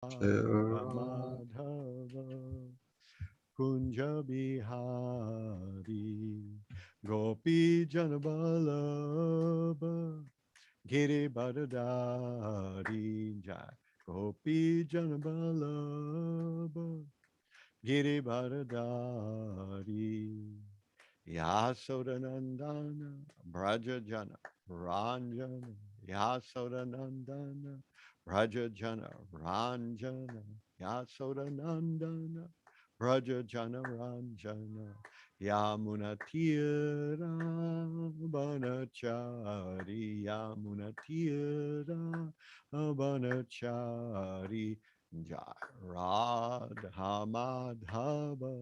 Madhava Kunja Bihari Gopi Janabalabha Giri Baradari Jai Gopi Janabalabha Giri Baradari Yasodanandana Brajajana Ranjana Yasodanandana Brajajana Ranjana Yasodanandana Brajajana Ranjana Yamunatira Banachari Yamunatira Banachari Jai Radha Madhava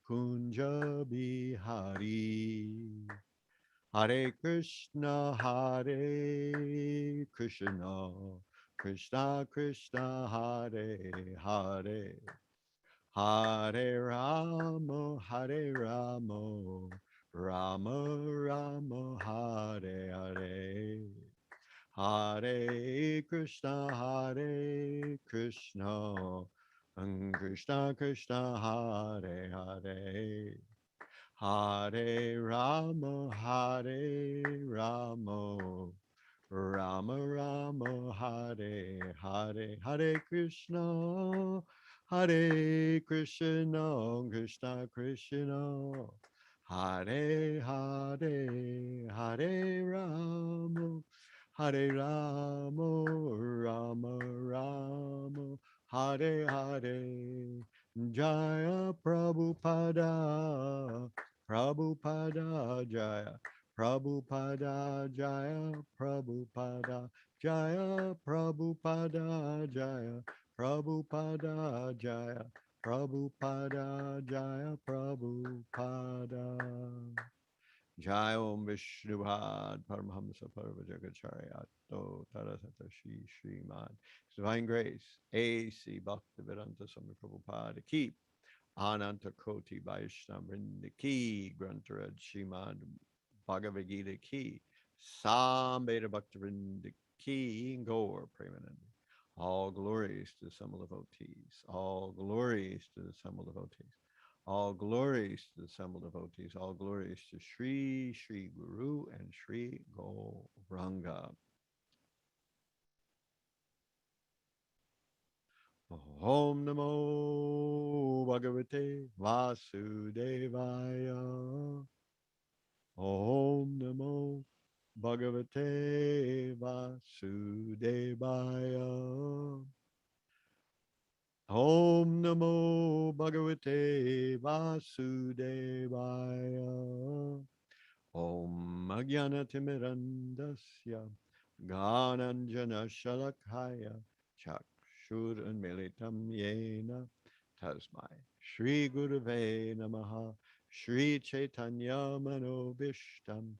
Kunja Bihari Hare Krishna Krishna Krishna Hare Hare Hare Rama Rama Rama Hare Hare Hare Krishna and Krishna Krishna Hare Hare Hare Rama Rama Rama Hare Hare Hare Krishna Krishna Krishna Hare Hare Hare Rama Rama Rama Hare Hare Jaya Prabhupada Prabhupada Jaya Prabhupada Jaya Prabhupada Jaya Prabhupada Jaya Prabhupada Jaya Prabhupada Jaya Prabhupada Jai Om Vishnubhad Paramahamsa Parvajagacharya To Tarasata Shri Sriman His Divine Grace A.C. Bhaktivedanta Swami Prabhupada Ki Ananta Koti Vaishnava Vrinda Ki Grantaraj Srimad Bhagavad-gita Ki Sambheda Bhaktivinoda Ki Gaur Premanandi. All glories to the Summit devotees. All glories to the Summit devotees. All glories to the Summit devotees. All glories to Sri Sri Guru and Sri Gauranga. Om Namo Bhagavate Vasudevaya. Om Namo Bhagavate Vasudevaya. Om Namo Bhagavate Vasudevaya. Om Agyanatimirandasya Gananjana Shalakaya Chakshur Unmilitam Yena Tasmai Shri Gurave Namaha Shri Chaitanya Manobishtam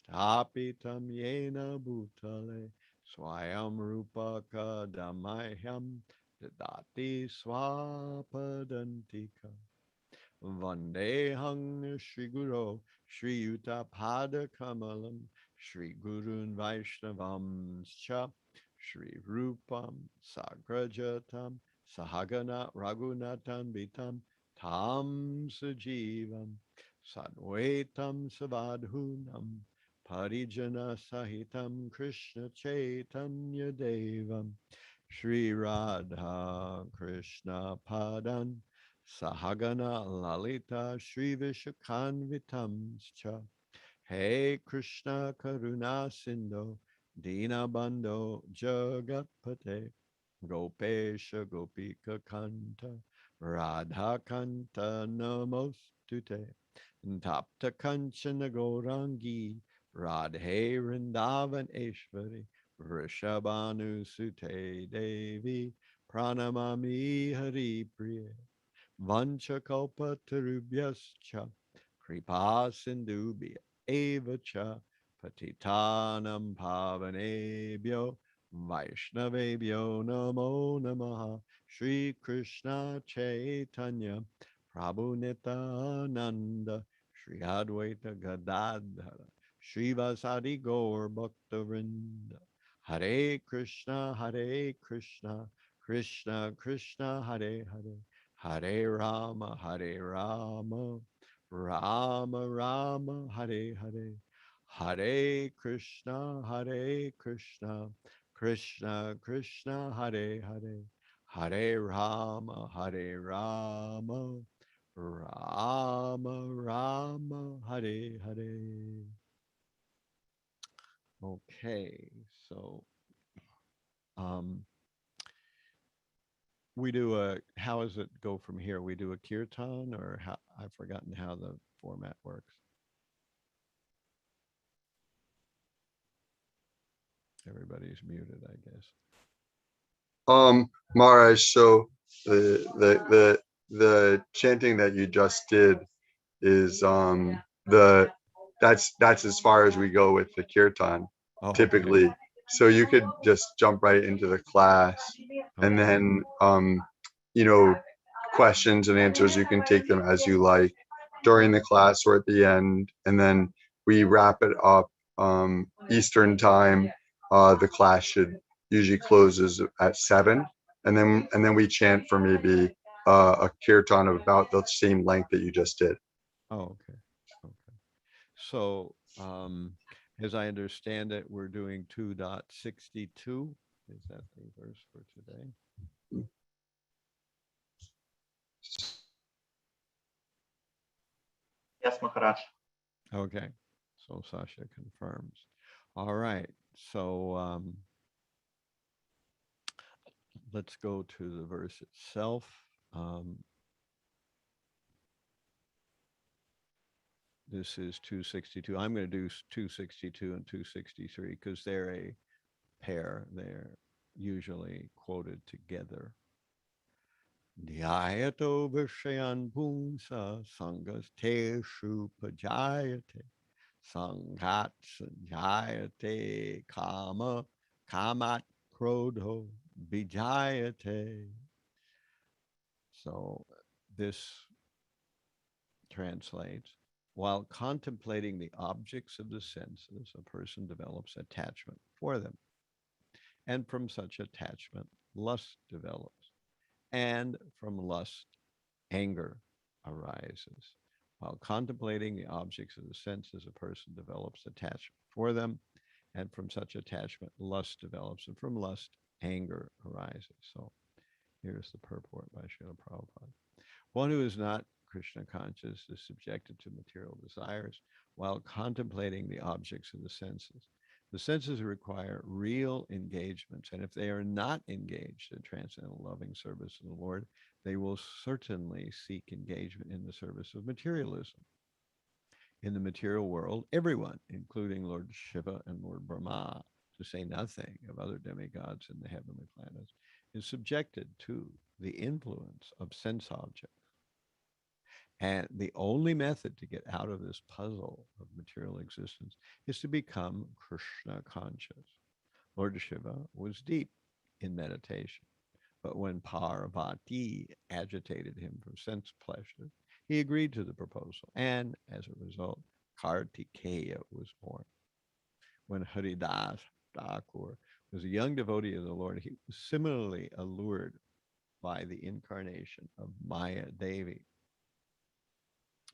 Stapitam Yena Bhutale Swayam Rupaka Damayam Dadati Swapadantika Vandehang Shri Guru Shri Yuta Pada Kamalam Shri Gurun Vaishnavam Cha Shri Rupam Sagrajatam Sahagana Raghunatan Vitam Tam Sujivam Sadvaitam Savadhunam Parijana Sahitam Krishna Chaitanya Devam Shri Radha Krishna Padan Sahagana Lalita Shri Vishakanvitamscha Hey Krishna Karuna Sindhu Dina Bando Jagatpate Gopesha Gopika Kanta Radha Kanta Namostute Tapta Kanchana Gorangi Radhe Rindavan Eshvari Vrishabhanu Sute Devi Pranamami Hari Priya Vanchakalpatarubhyascha Kripa Sindhubhya Evacha Patitanam Pavanebhyo Vaishnavebhyo Namo Namaha Shri Krishna Chaitanya Prabhu Nityananda Shri Advaita Gadadhara Shri Vasadi Gaur Bhaktavrinda Hare Krishna Krishna Krishna Hare Hare, Hare Rama Hare Rama, Rama Rama Hare Hare, Hare Krishna Hare Krishna, Krishna Krishna Hare Hare, Hare Rama Hare Rama, Rama Rama Hare Hare. Okay, so um, we do a, how does it go from here? We do a kirtan, or how, I've forgotten how the format works. Everybody's muted, I guess. Maharaj, so the chanting that you just did is the that's as far as we go with the kirtan Oh, okay. typically. So you could just jump right into the class, and Okay. then you know, questions and answers, you can take them as you like during the Okay. class or at the end, and then we wrap it up Eastern time. The class should usually closes at 7, and then we chant for maybe a kirtan of about the same length that you just did. Oh, okay. Okay. So, as I understand it, we're doing 2.62. Is that the verse for today? Yes, Maharaj. Okay. So Sasha confirms. All right. So let's go to the verse itself. Um, this is 262. I'm going to do 262 and 263 because they're a pair. They're usually quoted together. Dhyayato vishayan punsa sangas teshu pajayate sangat sanjayate kama kamat krodho bijayate. So this translates, while contemplating the objects of the senses, a person develops attachment for them. And from such attachment, lust develops. And from lust, anger arises. While contemplating the objects of the senses, a person develops attachment for them. And from such attachment, lust develops. And from lust, anger arises. So here's the purport by Srila Prabhupada. One who is not Krishna conscious is subjected to material desires while contemplating the objects of the senses. The senses require real engagements, and if they are not engaged in transcendental loving service of the Lord, they will certainly seek engagement in the service of materialism. In the material world, everyone, including Lord Shiva and Lord Brahma, to say nothing of other demigods in the heavenly planets, is subjected to the influence of sense objects. And the only method to get out of this puzzle of material existence is to become Krishna conscious. Lord Shiva was deep in meditation, but when Parvati agitated him for sense pleasure, he agreed to the proposal, and as a result, Kartikeya was born. When Haridas Thakur was a young devotee of the Lord, he was similarly allured by the incarnation of Maya Devi.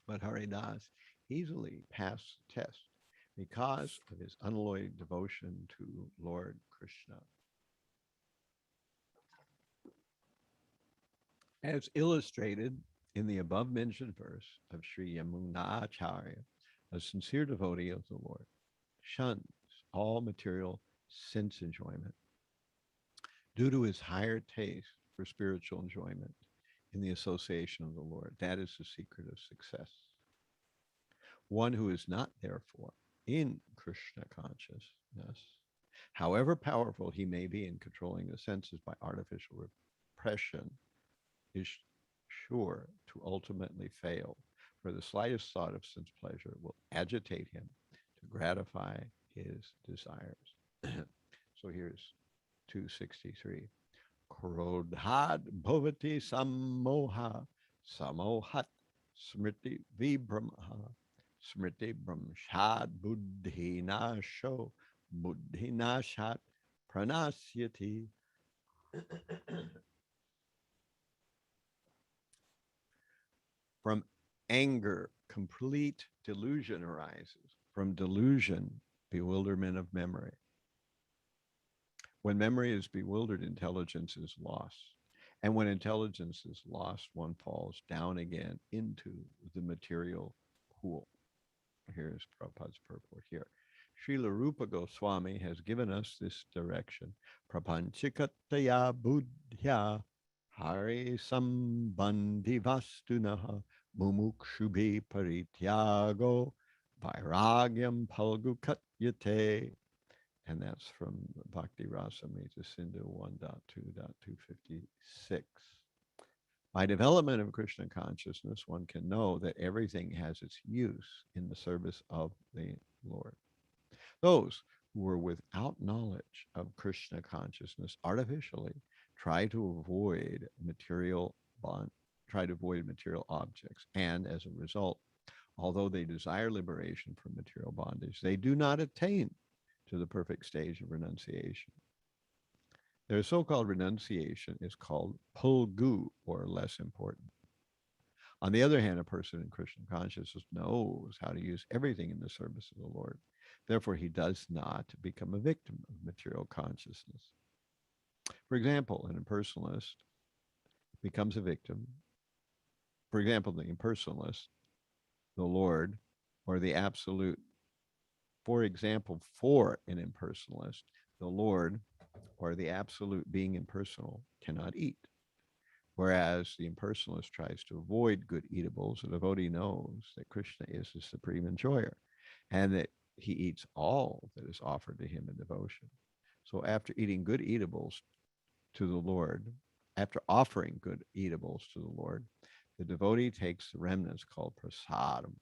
But Haridas easily passed the test because of his unalloyed devotion to Lord Krishna. As illustrated in the above mentioned verse of Sri Yamunacharya, a sincere devotee of the Lord shuns all material sense enjoyment due to his higher taste for spiritual enjoyment in the association of the Lord. That is the secret of success. One who is not, therefore, in Krishna consciousness, however powerful he may be in controlling the senses by artificial repression, is sure to ultimately fail, for the slightest thought of sense pleasure will agitate him to gratify his desires. So here's 263. Krodhad bhavati sammoha samohat smriti vibramha smriti brahmshad buddhi nasho buddhi nashat pranasyati. From anger, complete delusion arises. From delusion, bewilderment of memory. When memory is bewildered, intelligence is lost. And when intelligence is lost, one falls down again into the material pool. Here's Prabhupada's purport here. Srila Rupa Goswami has given us this direction. Prapanchikataya buddhya hari sambandhi vastunaha mumukshubhi parityago vairagyam palgukatyate. And that's from Bhakti Rasamrita Sindhu 1.2.256. By development of Krishna consciousness, one can know that everything has its use in the service of the Lord. Those who are without knowledge of Krishna consciousness artificially try to avoid material objects, and as a result, although they desire liberation from material bondage, they do not attain to the perfect stage of renunciation. Their so-called renunciation is called pulgu, or less important. On the other hand, a person in Krishna consciousness knows how to use everything in the service of the Lord. Therefore, he does not become a victim of material consciousness. For example, an impersonalist becomes a victim. For example, the impersonalist, the Lord, or the absolute. For example, for an impersonalist, the Lord, or the absolute being impersonal, cannot eat. Whereas the impersonalist tries to avoid good eatables, the devotee knows that Krishna is the supreme enjoyer and that he eats all that is offered to him in devotion. So after eating good eatables to the Lord, after offering good eatables to the Lord, the devotee takes the remnants called prasadam.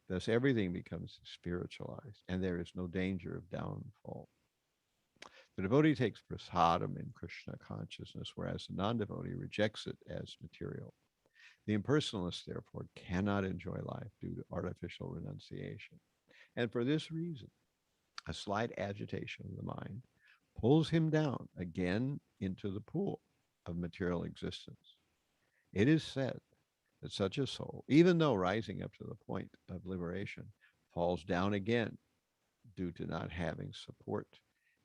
Thus everything becomes spiritualized and there is no danger of downfall. The devotee takes prasadam in Krishna consciousness, whereas the non-devotee rejects it as material. The impersonalist, therefore, cannot enjoy life due to artificial renunciation. And for this reason, a slight agitation of the mind pulls him down again into the pool of material existence. It is said that such a soul, even though rising up to the point of liberation, falls down again due to not having support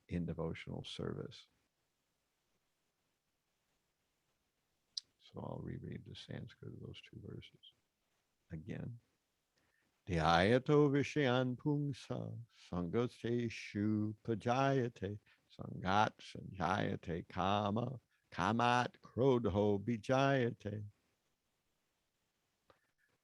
in devotional service. So I'll reread the Sanskrit of those two verses again. Dhyayato vishayan pungsa sangateshu pajayate sangat sanjayate kama kamat krodho bijayate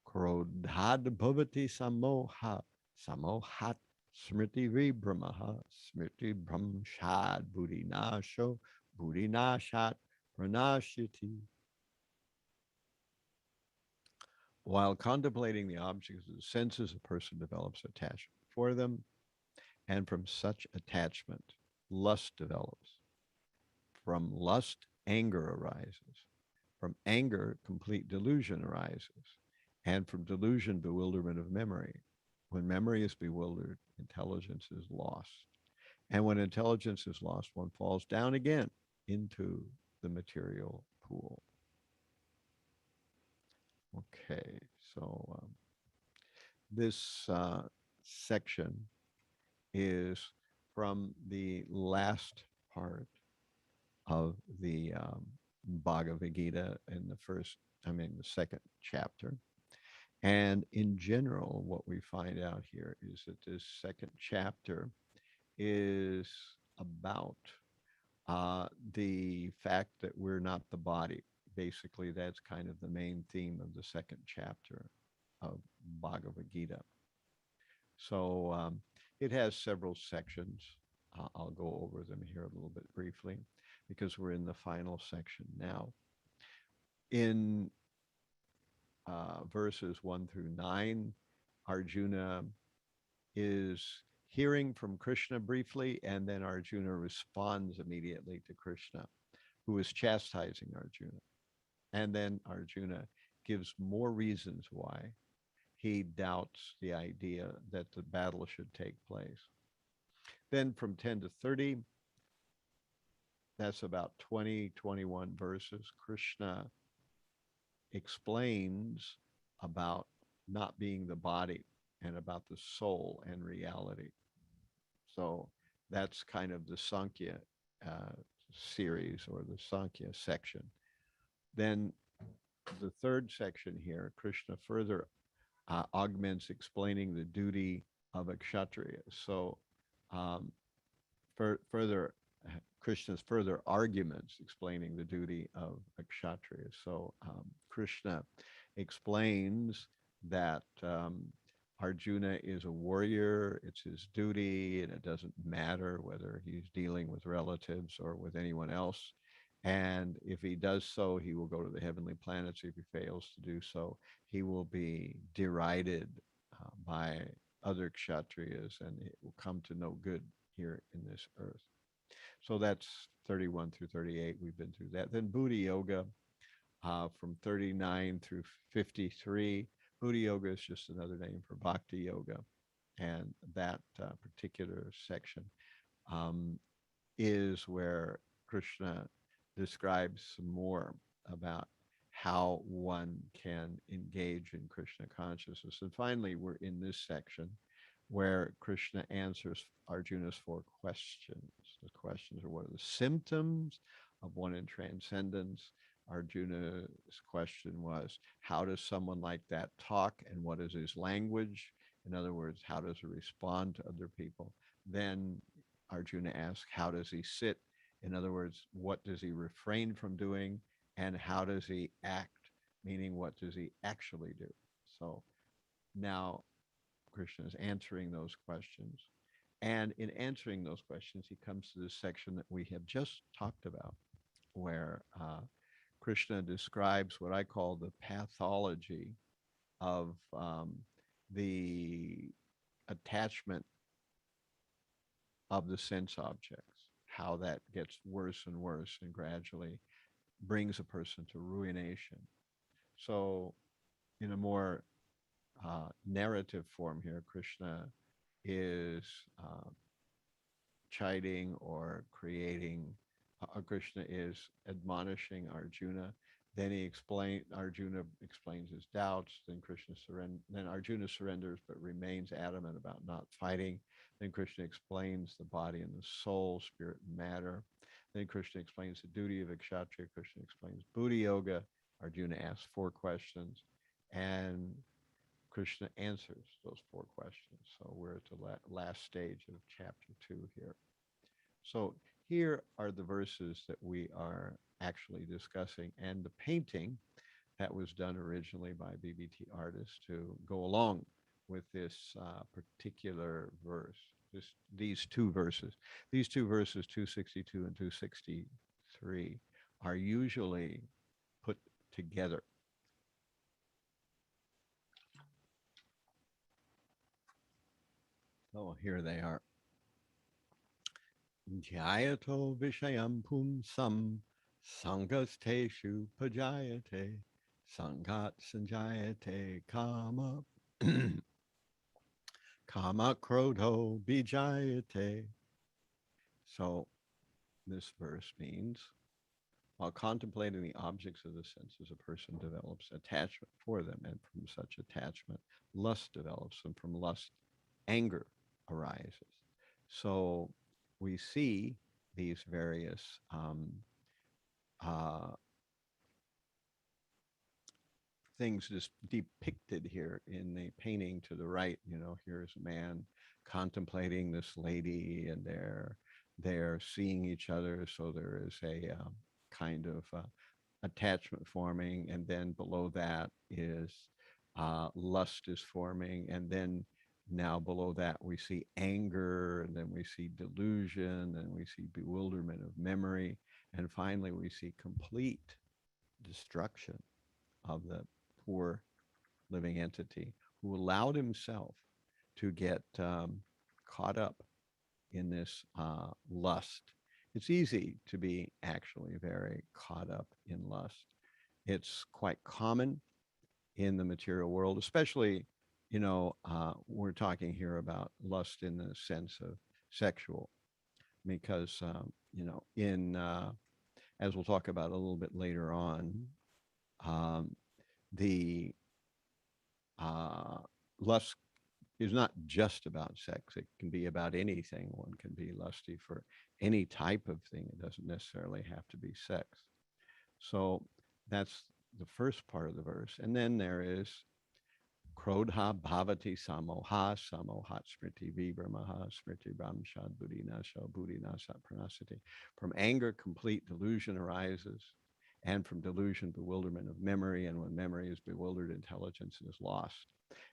krodhad bhavati samoha samohat smriti vibramaha smriti brahmshad buddhinasho buddhinashat pranashyati. While contemplating the objects of the senses, a person develops attachment for them, and from such attachment, lust develops. From lust, anger arises. From anger, complete delusion arises. And from delusion, bewilderment of memory. When memory is bewildered, intelligence is lost. And when intelligence is lost, one falls down again into the material pool. Okay, so this section is from the last part of the Bhagavad-gita in the second chapter. And in general, what we find out here is that this second chapter is about the fact that we're not the body. Basically, that's kind of the main theme of the second chapter of Bhagavad Gita. So it has several sections. I'll go over them here a little bit briefly because we're in the final section now. In verses 1 through 9, Arjuna is hearing from Krishna briefly, and then Arjuna responds immediately to Krishna, who is chastising Arjuna. And then Arjuna gives more reasons why he doubts the idea that the battle should take place. Then from 10 to 30, that's about 20, 21 verses, Krishna explains about not being the body and about the soul and reality. So that's kind of the Sankhya uh, series or the Sankhya section. Then the third section here, Krishna further augments explaining the duty of a kshatriya. So um, further, Krishna's further arguments explaining the duty of a kshatriya. So Krishna explains that Arjuna is a warrior, it's his duty, and it doesn't matter whether he's dealing with relatives or with anyone else. And if he does so, he will go to the heavenly planets. If he fails to do so, he will be derided by other kshatriyas, and it will come to no good here in this earth. So that's 31 through 38. We've been through that. Then Buddha Yoga from 39 through 53. Buddha Yoga is just another name for Bhakti Yoga. And that particular section um, is where Krishna describes some more about how one can engage in Krishna consciousness. And finally, we're in this section where Krishna answers Arjuna's four questions. The questions are, what are the symptoms of one in transcendence? Arjuna's question was, how does someone like that talk and what is his language? In other words, how does he respond to other people? Then Arjuna asked, how does he sit? In other words, what does he refrain from doing? And how does he act? Meaning, what does he actually do? So now Krishna is answering those questions. And in answering those questions, he comes to this section that we have just talked about, where Krishna describes what I call the pathology of the attachment of the sense objects, how that gets worse and worse and gradually brings a person to ruination. So, in a more narrative form here, Krishna is chiding or creating. Krishna is admonishing Arjuna. Then Arjuna explains his doubts. Then Then Arjuna surrenders but remains adamant about not fighting. Then Krishna explains the body and the soul, spirit and matter. Then Krishna explains the duty of a kshatriya. Krishna explains Buddha Yoga. Arjuna asks four questions, and Krishna answers those four questions. So we're at the last stage of chapter 2 here. So here are the verses that we are actually discussing, and the painting that was done originally by BBT artists to go along with this particular verse. These two verses. These two verses, 262 and 263, are usually put together. Oh, here they are. Jyato Vishayam Pumsam Sangasteshu Pajayate Sangat Sanjayate Kama Kama Krodho Bijayate. So this verse means, while contemplating the objects of the senses, a person develops attachment for them, and from such attachment, lust develops, and from lust, anger arises. So we see these various uh, things just depicted here in the painting to the right. You know, here's a man contemplating this lady, and they're seeing each other. So there is a kind of attachment forming, and then below that is lust is forming, and then now below that we see anger, and then we see delusion, and we see bewilderment of memory, and finally we see complete destruction of the poor living entity who allowed himself to get caught up in this lust. It's easy to be actually very caught up in lust. It's quite common in the material world, especially, we're talking here about lust in the sense of sexual, because, as we'll talk about a little bit later on, the lust is not just about sex. It can be about anything. One can be lusty for any type of thing. It doesn't necessarily have to be sex. So that's the first part of the verse. And then there is Krodha bhavati samoha samohat smriti vibramaha smriti brahmshad buddhinasha buddhinasa pranasati. From anger, complete delusion arises, and from delusion, bewilderment of memory. And when memory is bewildered, intelligence is lost.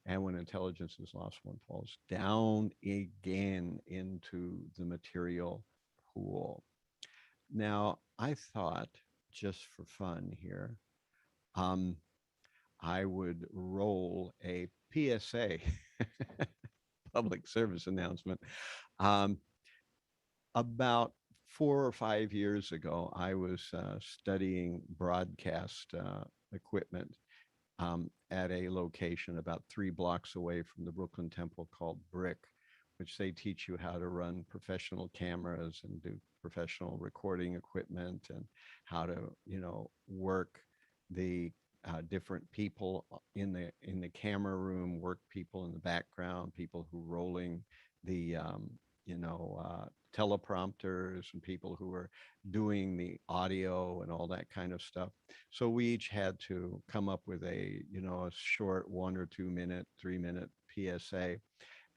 And when intelligence is lost, one falls down again into the material pool. Now, I thought, just for fun here, I would roll a PSA, public service announcement. About 4 or 5 years ago, I was studying broadcast equipment at a location about 3 blocks away from the Brooklyn Temple called Brick, which they teach you how to run professional cameras and do professional recording equipment and how to, work the different people in the camera room, work people in the background, people who rolling the teleprompters, and people who are doing the audio and all that kind of stuff. So we each had to come up with a short 1 or 2 minute, 3 minute PSA,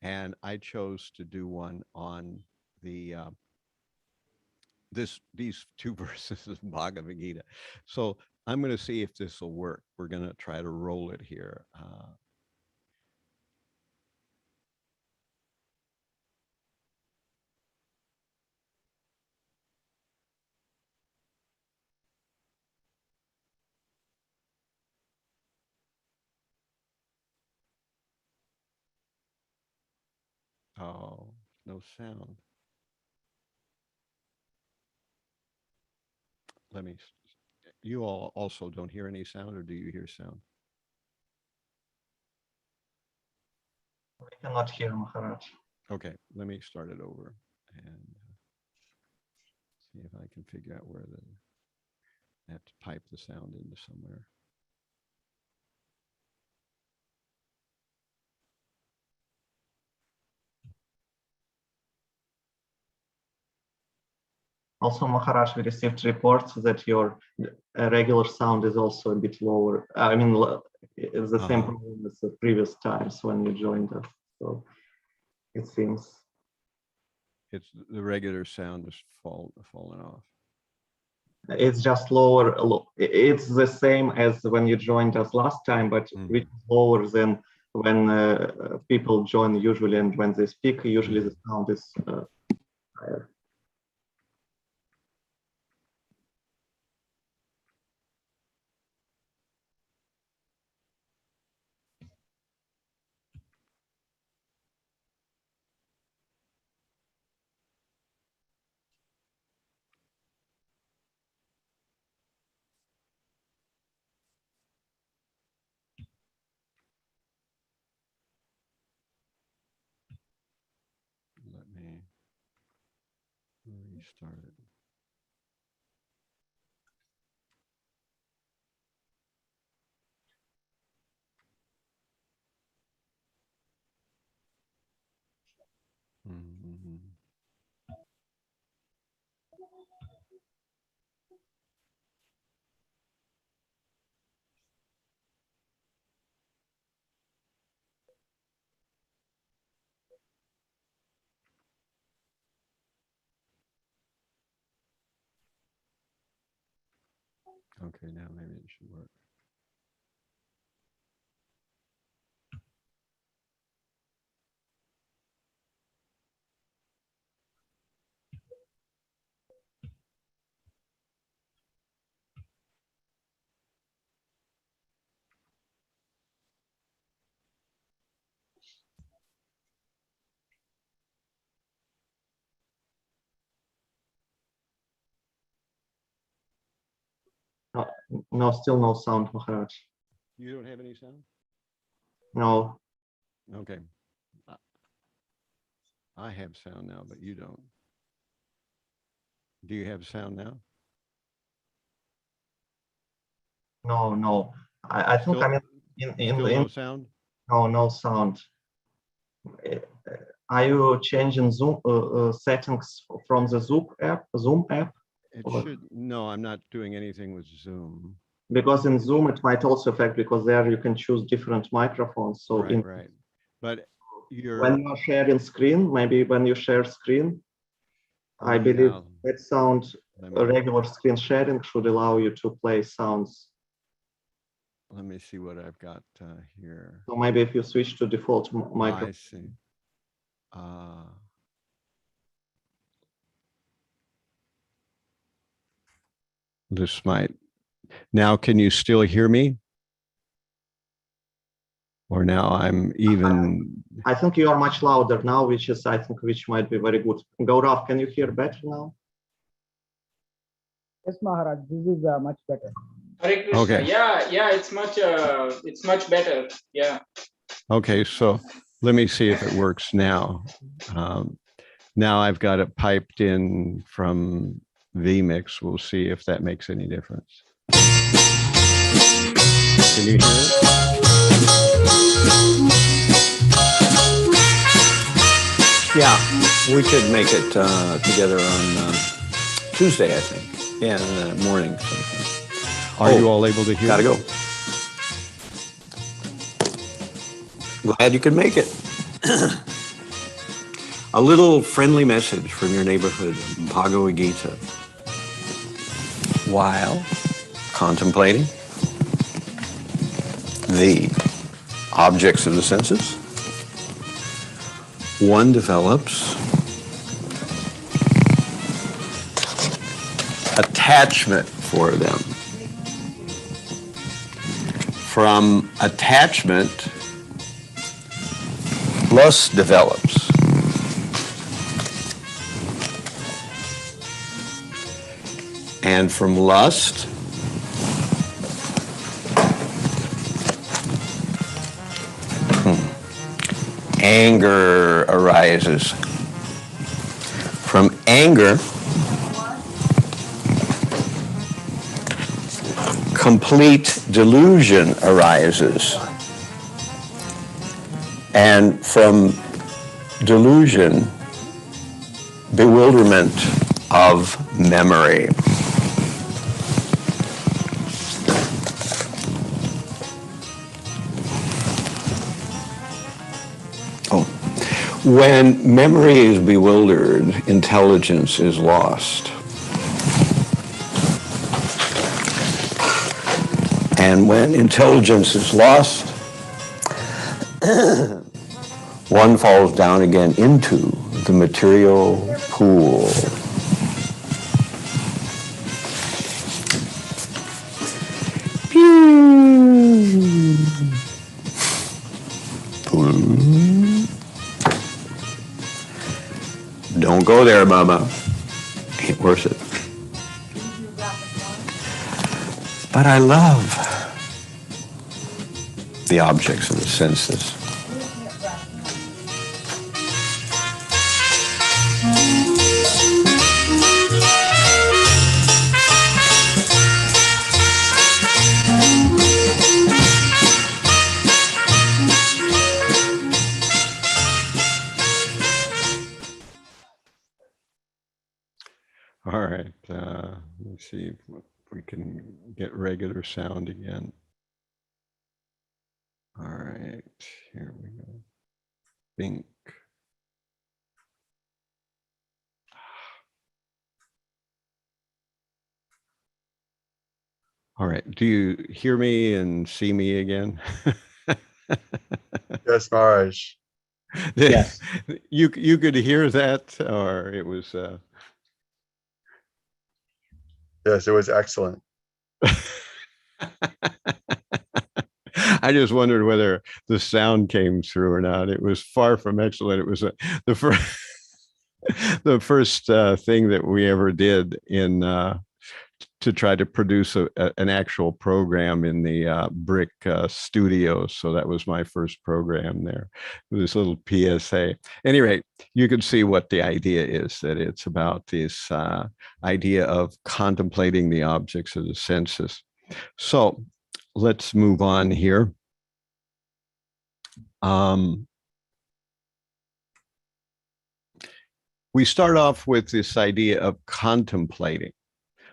and I chose to do one on the these 2 verses of Bhagavad Gita. So I'm going to see if this will work. We're going to try to roll it here. Oh, no sound. Let me. You all also don't hear any sound, or do you hear sound? We cannot hear Maharaj. Okay, let me start it over and see if I can figure out where I have to pipe the sound into somewhere. Also, Maharaj, we received reports that your regular sound is also a bit lower. I mean, it's the same problem as the previous times when you joined us. So it seems it's the regular sound is falling off. It's just lower. It's the same as when you joined us last time, but it's lower than when people join usually, and when they speak, usually the sound is higher. Let me restart it. Mm-hmm. Okay, now maybe it should work. No, still no sound, Maharaj. You don't have any sound? No. Okay. I have sound now, but you don't. Do you have sound now? No. I think Still, I mean in no sound? Oh, no sound. Are you changing Zoom settings from the Zoom app? It should, no, I'm not doing anything with Zoom. Because in Zoom, it might also affect, because there you can choose different microphones. So right. But when you are sharing screen, maybe when you share screen, I believe that sound, regular screen sharing should allow you to play sounds. Let me see what I've got here. So maybe if you switch to default microphone. I see. This might. Now, can you still hear me? Or now I'm even. I think you are much louder now, which might be very good. Gaurav, can you hear better now? Yes, Maharaj, this is much better. Hare Krishna. Okay. Yeah, it's much better. Yeah. Okay, so let me see if it works now. Now I've got it piped in from vMix. We'll see if that makes any difference. Can you hear it? Yeah, we could make it together on Tuesday, I think. Yeah, in the morning. Are you all able to hear? Gotta go. Glad you could make it. A little friendly message from your neighborhood Bhagavad-gita while contemplating the objects of the senses. One develops attachment for them. From attachment, lust develops. And from lust, anger arises. From anger, complete delusion arises. And from delusion, bewilderment of memory. When memory is bewildered, intelligence is lost. And when intelligence is lost, one falls down again into the material pool. Don't go there, Mama. Ain't worth it. But I love the objects of the senses. All right. Let's see if we can get regular sound again. All right. Here we go. Think. All right. Do you hear me and see me again? Yes, Maharaj. Yes. You could hear that, or it was. Yes, it was excellent. I just wondered whether the sound came through or not. It was far from excellent. It was the first the first thing that we ever did in to try to produce an actual program in the Brick studio. So that was my first program there. This little PSA. At any rate, you can see what the idea is, that it's about this idea of contemplating the objects of the senses. So let's move on here. We start off with this idea of contemplating.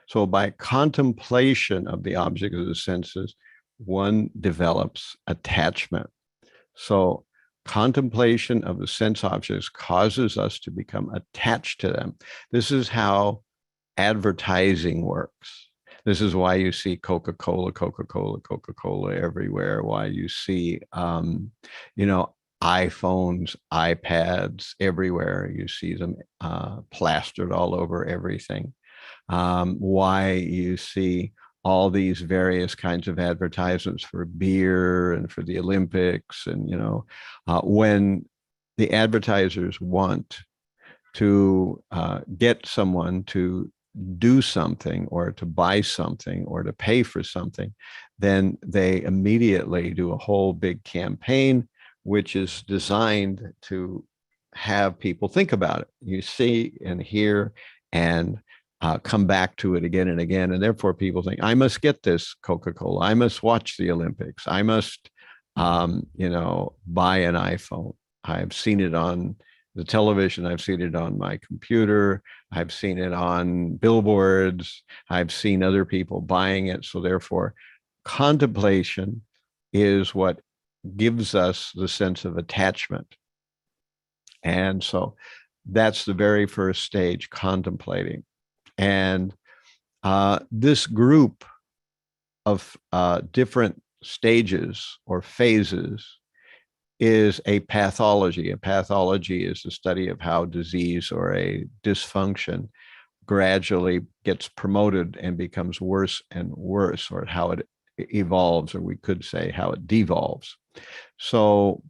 So by contemplation of the object of the senses, one develops attachment. So contemplation of the sense objects causes us to become attached to them. This is how advertising works. This is why you see Coca-Cola, Coca-Cola, Coca-Cola everywhere. Why you see, iPhones, iPads everywhere. You see them plastered all over everything. Why you see all these various kinds of advertisements for beer and for the Olympics. And, when the advertisers want to get someone to do something or to buy something or to pay for something, then they immediately do a whole big campaign, which is designed to have people think about it. You see and hear and come back to it again and again. And therefore people think, I must get this Coca-Cola. I must watch the Olympics. I must, buy an iPhone. I've seen it on the television. I've seen it on my computer. I've seen it on billboards. I've seen other people buying it. So therefore, contemplation is what gives us the sense of attachment. And so that's the very first stage, contemplating. And this group of different stages or phases is a pathology. A pathology is the study of how disease or a dysfunction gradually gets promoted and becomes worse and worse, or how it evolves, or we could say how it devolves. So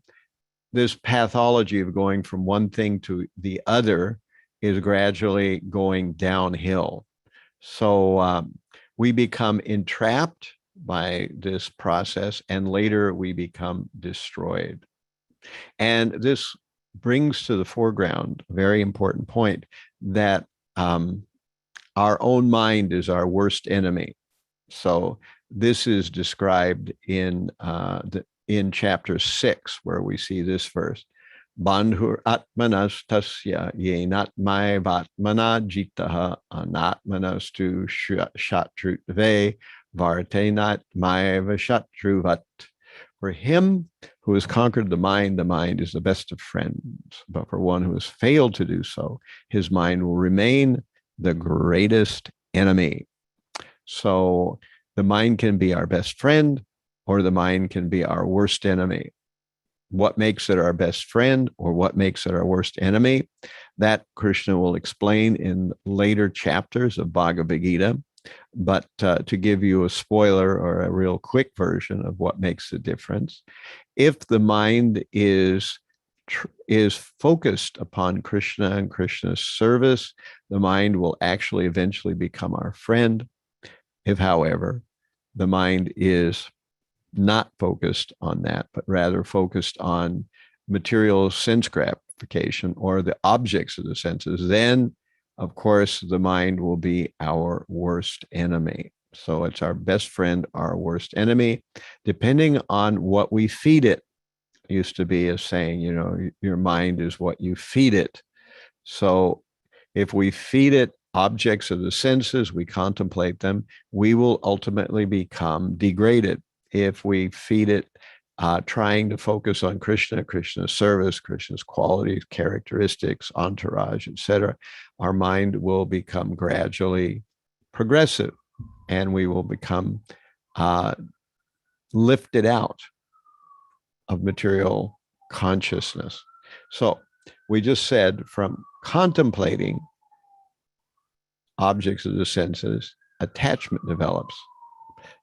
this pathology of going from one thing to the other is gradually going downhill. So we become entrapped by this process, and later we become destroyed. And this brings to the foreground a very important point, that our own mind is our worst enemy. So this is described in chapter 6, where we see this verse. Bandhur atmanas tasya yenatmai vatmana jitaha anatmanastu shatrutve vartenat maiva shatruvat. For him who has conquered the mind is the best of friends. But for one who has failed to do so, his mind will remain the greatest enemy. So the mind can be our best friend, or the mind can be our worst enemy. What makes it our best friend, or what makes it our worst enemy, that Krishna will explain in later chapters of Bhagavad-gita. But to give you a spoiler or a real quick version of what makes the difference, if the mind is focused upon Krishna and Krishna's service, the mind will actually eventually become our friend. If, however, the mind is not focused on that, but rather focused on material sense gratification or the objects of the senses, then, of course, the mind will be our worst enemy. So it's our best friend, our worst enemy, depending on what we feed it. It used to be a saying, your mind is what you feed it. So if we feed it objects of the senses, we contemplate them, we will ultimately become degraded. If we feed it trying to focus on Krishna, Krishna's service, Krishna's qualities, characteristics, entourage, etc., our mind will become gradually progressive, and we will become lifted out of material consciousness. So we just said, from contemplating objects of the senses, attachment develops.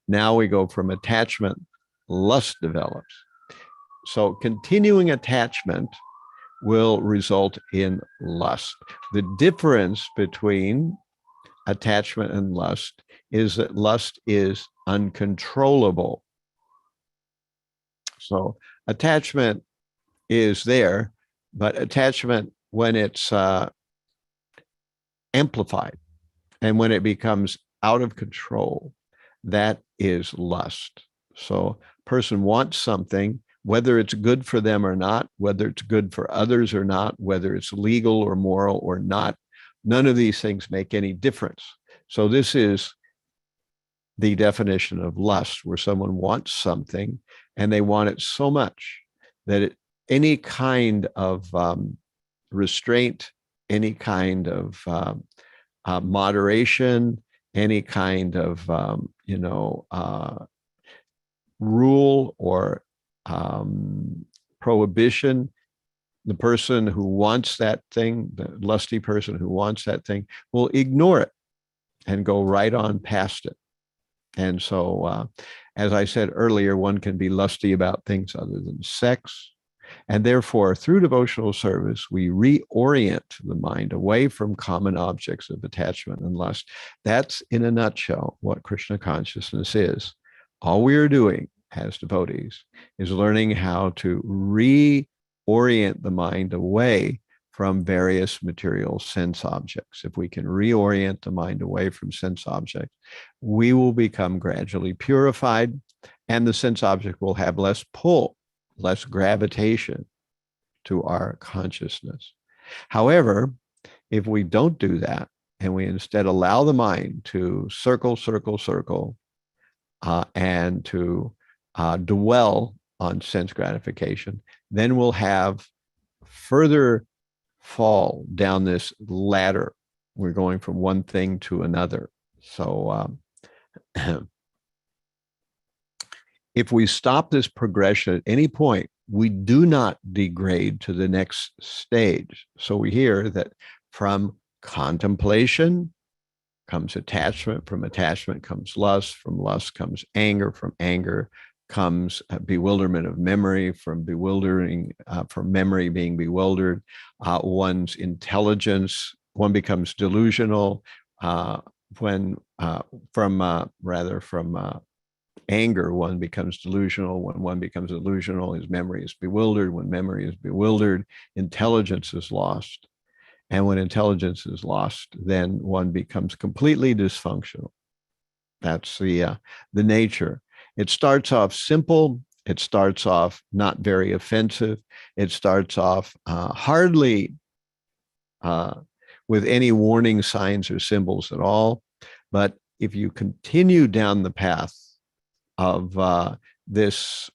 Now we go from attachment, lust develops. So continuing attachment will result in lust. The difference between attachment and lust is that lust is uncontrollable. So attachment is there, but attachment, when it's amplified and when it becomes out of control, that is lust. So a person wants something, whether it's good for them or not, whether it's good for others or not, whether it's legal or moral or not, none of these things make any difference. So this is the definition of lust, where someone wants something and they want it so much that any kind of restraint, any kind of moderation, any kind of rule or prohibition, the person who wants that thing, the lusty person who wants that thing, will ignore it and go right on past it. And so, as I said earlier, one can be lusty about things other than sex. And therefore, through devotional service, we reorient the mind away from common objects of attachment and lust. That's, in a nutshell, what Krishna consciousness is. All we are doing as devotees is learning how to reorient the mind away from various material sense objects. If we can reorient the mind away from sense objects, we will become gradually purified, and the sense object will have less pull, less gravitation to our consciousness. However, if we don't do that, and we instead allow the mind to circle, and to dwell on sense gratification, then we'll have further fall down this ladder. We're going from one thing to another. So if we stop this progression at any point, we do not degrade to the next stage. So we hear that from contemplation comes attachment, from attachment comes lust, from lust comes anger, from anger comes bewilderment of memory, from memory being bewildered, one's intelligence, one becomes delusional, from anger, one becomes delusional. When one becomes delusional, his memory is bewildered. When memory is bewildered, intelligence is lost. And when intelligence is lost, then one becomes completely dysfunctional. That's the nature. It starts off simple. It starts off not very offensive. It starts off hardly with any warning signs or symbols at all. But if you continue down the path of this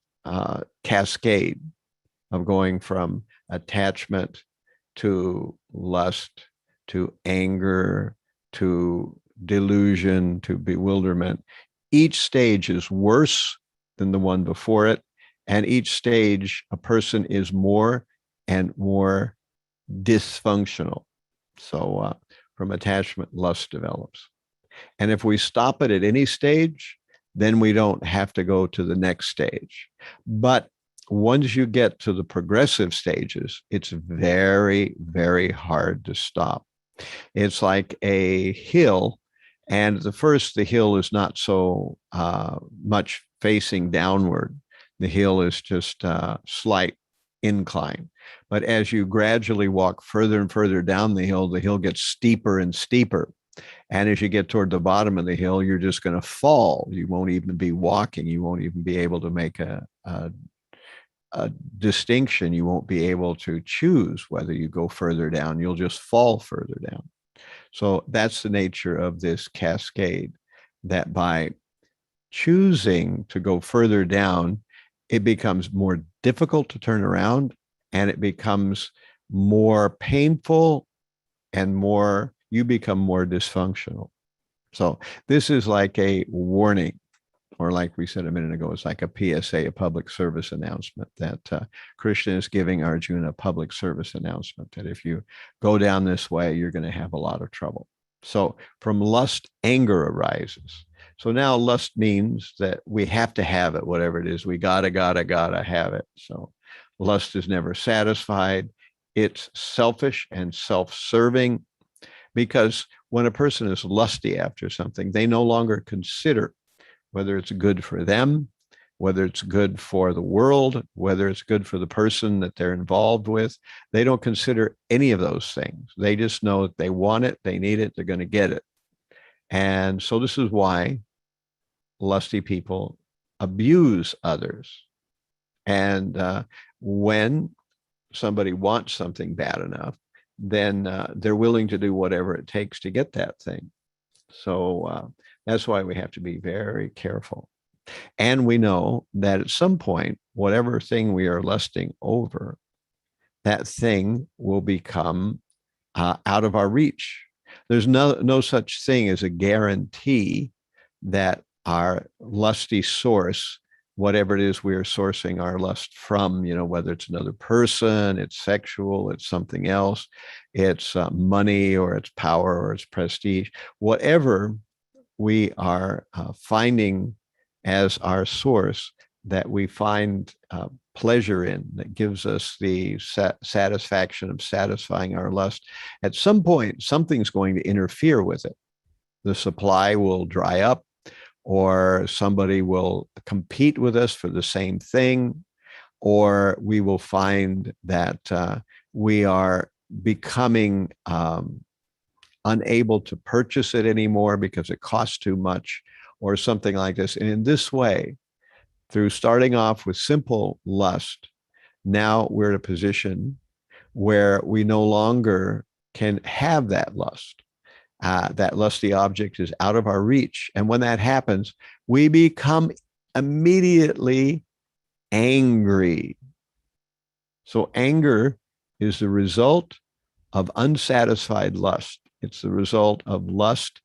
cascade of going from attachment to lust, to anger, to delusion, to bewilderment, each stage is worse than the one before it. And each stage, a person is more and more dysfunctional. So from attachment, lust develops. And if we stop it at any stage, then we don't have to go to the next stage. But once you get to the progressive stages, it's very, very hard to stop. It's like a hill. And at the first, the hill is not so much facing downward. The hill is just a slight incline. But as you gradually walk further and further down the hill gets steeper and steeper. And as you get toward the bottom of the hill, you're just going to fall. You won't even be walking. You won't even be able to make a distinction. You won't be able to choose whether you go further down. You'll just fall further down. So that's the nature of this cascade, that by choosing to go further down, it becomes more difficult to turn around, and it becomes more painful, and you become more dysfunctional. So this is like a warning, or like we said a minute ago, it's like a PSA, a public service announcement, that Krishna is giving Arjuna a public service announcement that if you go down this way, you're going to have a lot of trouble. So from lust, anger arises. So now lust means that we have to have it, whatever it is. We gotta have it. So lust is never satisfied. It's selfish and self-serving, because when a person is lusty after something, they no longer consider whether it's good for them, whether it's good for the world, whether it's good for the person that they're involved with. They don't consider any of those things. They just know that they want it, they need it, they're going to get it. And so this is why lusty people abuse others. And when somebody wants something bad enough, then they're willing to do whatever it takes to get that thing. So that's why we have to be very careful. And we know that at some point, whatever thing we are lusting over, that thing will become out of our reach. There's no such thing as a guarantee that our lusty source, whatever it is we are sourcing our lust from, whether it's another person, it's sexual, it's something else, it's money, or it's power, or it's prestige, whatever we are finding as our source, that we find pleasure in, that gives us the satisfaction of satisfying our lust, at some point, something's going to interfere with it. The supply will dry up, or somebody will compete with us for the same thing, or we will find that we are becoming unable to purchase it anymore because it costs too much, or something like this. And in this way, through starting off with simple lust, now we're in a position where we no longer can have that lust. That lusty object is out of our reach. And when that happens, we become immediately angry. So anger is the result of unsatisfied lust. It's the result of lust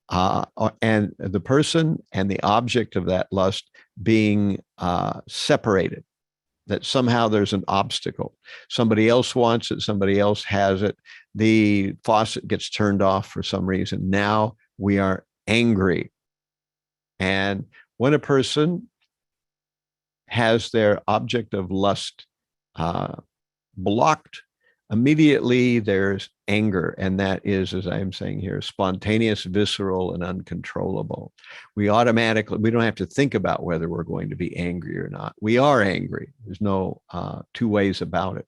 and the person and the object of that lust being separated, that somehow there's an obstacle. Somebody else wants it, somebody else has it. The faucet gets turned off for some reason. Now we are angry. And when a person has their object of lust blocked, immediately there's anger. And that is, as I am saying here, spontaneous, visceral, and uncontrollable. We don't have to think about whether we're going to be angry or not. We are angry. There's no two ways about it.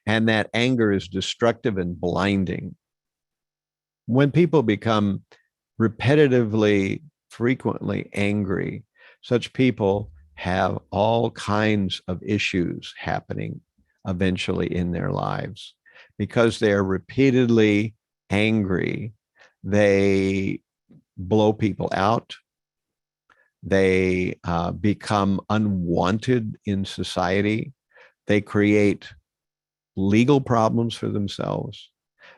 And that anger is destructive and blinding. When people become repetitively, frequently angry, such people have all kinds of issues happening eventually in their lives. Because they're repeatedly angry, they blow people out. They become unwanted in society. They create legal problems for themselves.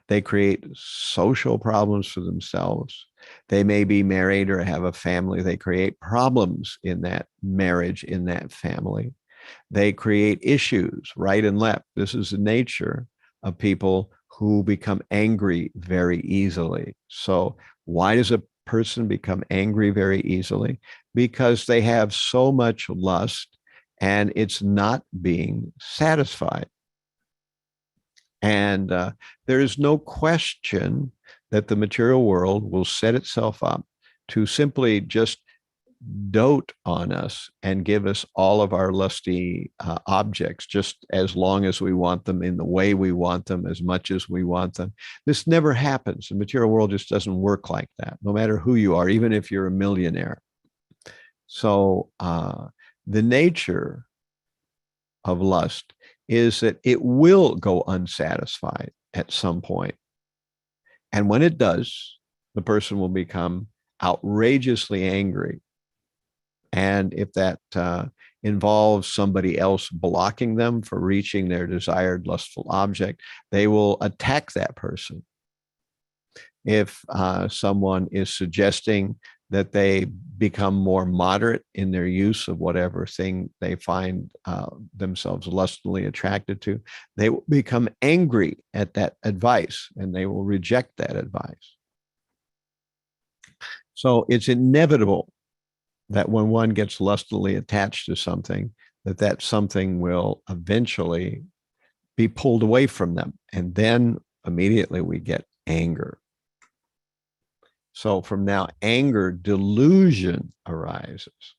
They create social problems for themselves. They may be married or have a family. They create problems in that marriage, in that family. They create issues right and left. This is the nature of people who become angry very easily. So why does a person become angry very easily? Because they have so much lust and it's not being satisfied. And there is no question that the material world will set itself up to simply just dote on us and give us all of our lusty objects, just as long as we want them, in the way we want them, as much as we want them. This never happens. The material world just doesn't work like that, no matter who you are, even if you're a millionaire. So the nature of lust is that it will go unsatisfied at some point. And when it does, the person will become outrageously angry. And if that involves somebody else blocking them for reaching their desired lustful object, they will attack that person. If someone is suggesting that they become more moderate in their use of whatever thing they find themselves lustfully attracted to, they will become angry at that advice and they will reject that advice. So it's inevitable that when one gets lustily attached to something, that something will eventually be pulled away from them. And then immediately we get anger. So from now, anger, delusion arises.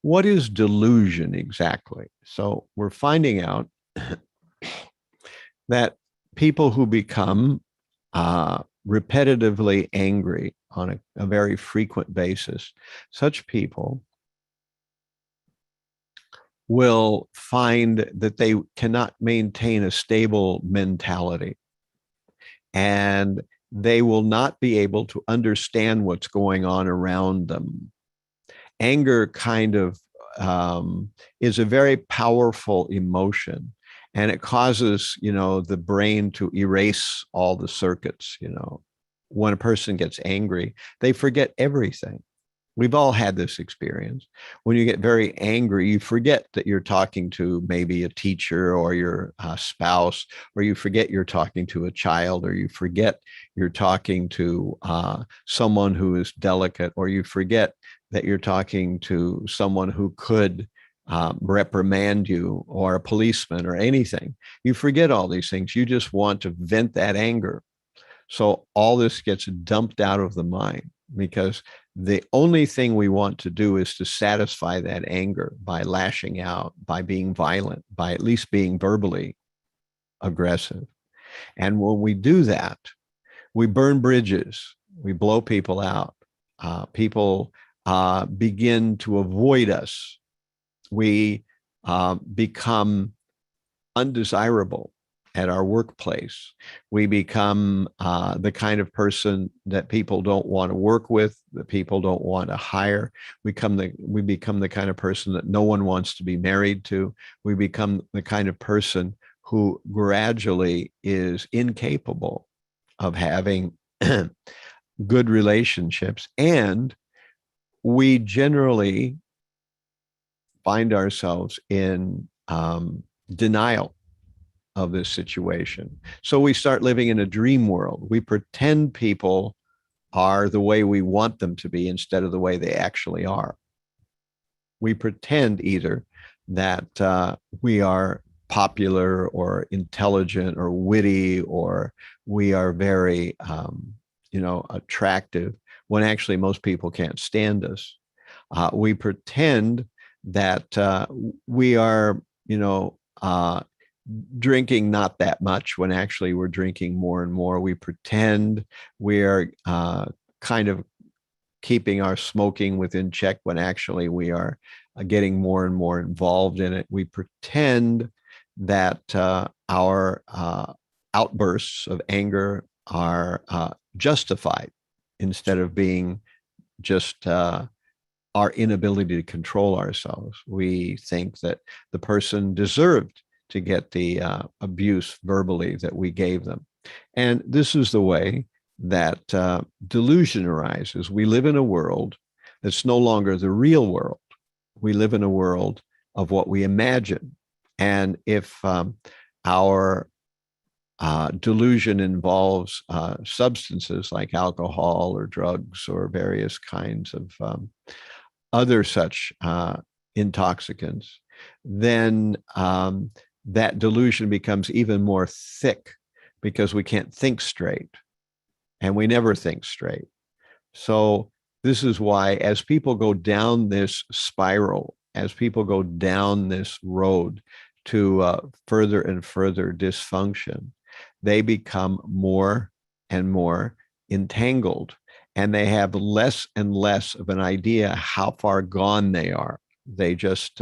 What is delusion exactly? So we're finding out that people who become repetitively angry on a very frequent basis, such people will find that they cannot maintain a stable mentality, and they will not be able to understand what's going on around them. Anger kind of is a very powerful emotion, and it causes, the brain to erase all the circuits. When a person gets angry, they forget everything. We've all had this experience. When you get very angry, you forget that you're talking to maybe a teacher or your spouse, or you forget you're talking to a child, or you forget you're talking to someone who is delicate, or you forget that you're talking to someone who could reprimand you, or a policeman, or anything. You forget all these things. You just want to vent that anger. So all this gets dumped out of the mind, because the only thing we want to do is to satisfy that anger by lashing out, by being violent, by at least being verbally aggressive. And when we do that, we burn bridges, we blow people out. People begin to avoid us. We become undesirable at our workplace. We become the kind of person that people don't want to work with, that people don't want to hire. We become the kind of person that no one wants to be married to. We become the kind of person who gradually is incapable of having good relationships. And we generally find ourselves in denial of this situation. So we start living in a dream world. We pretend people are the way we want them to be instead of the way they actually are. We pretend either that we are popular or intelligent or witty, or we are very, attractive, when actually most people can't stand us. We pretend that we are, drinking not that much, when actually we're drinking more and more. We pretend we're kind of keeping our smoking within check, when actually we are getting more and more involved in it. We pretend that our outbursts of anger are justified, instead of being just our inability to control ourselves. We think that the person deserved to get the abuse verbally that we gave them. And this is the way that delusion arises. We live in a world that's no longer the real world. We live in a world of what we imagine. And if our delusion involves substances like alcohol or drugs or various kinds of other such intoxicants, then that delusion becomes even more thick, because we can't think straight, and we never think straight. So this is why, as people go down this spiral, as people go down this road to further and further dysfunction, they become more and more entangled, and they have less and less of an idea how far gone they are. They just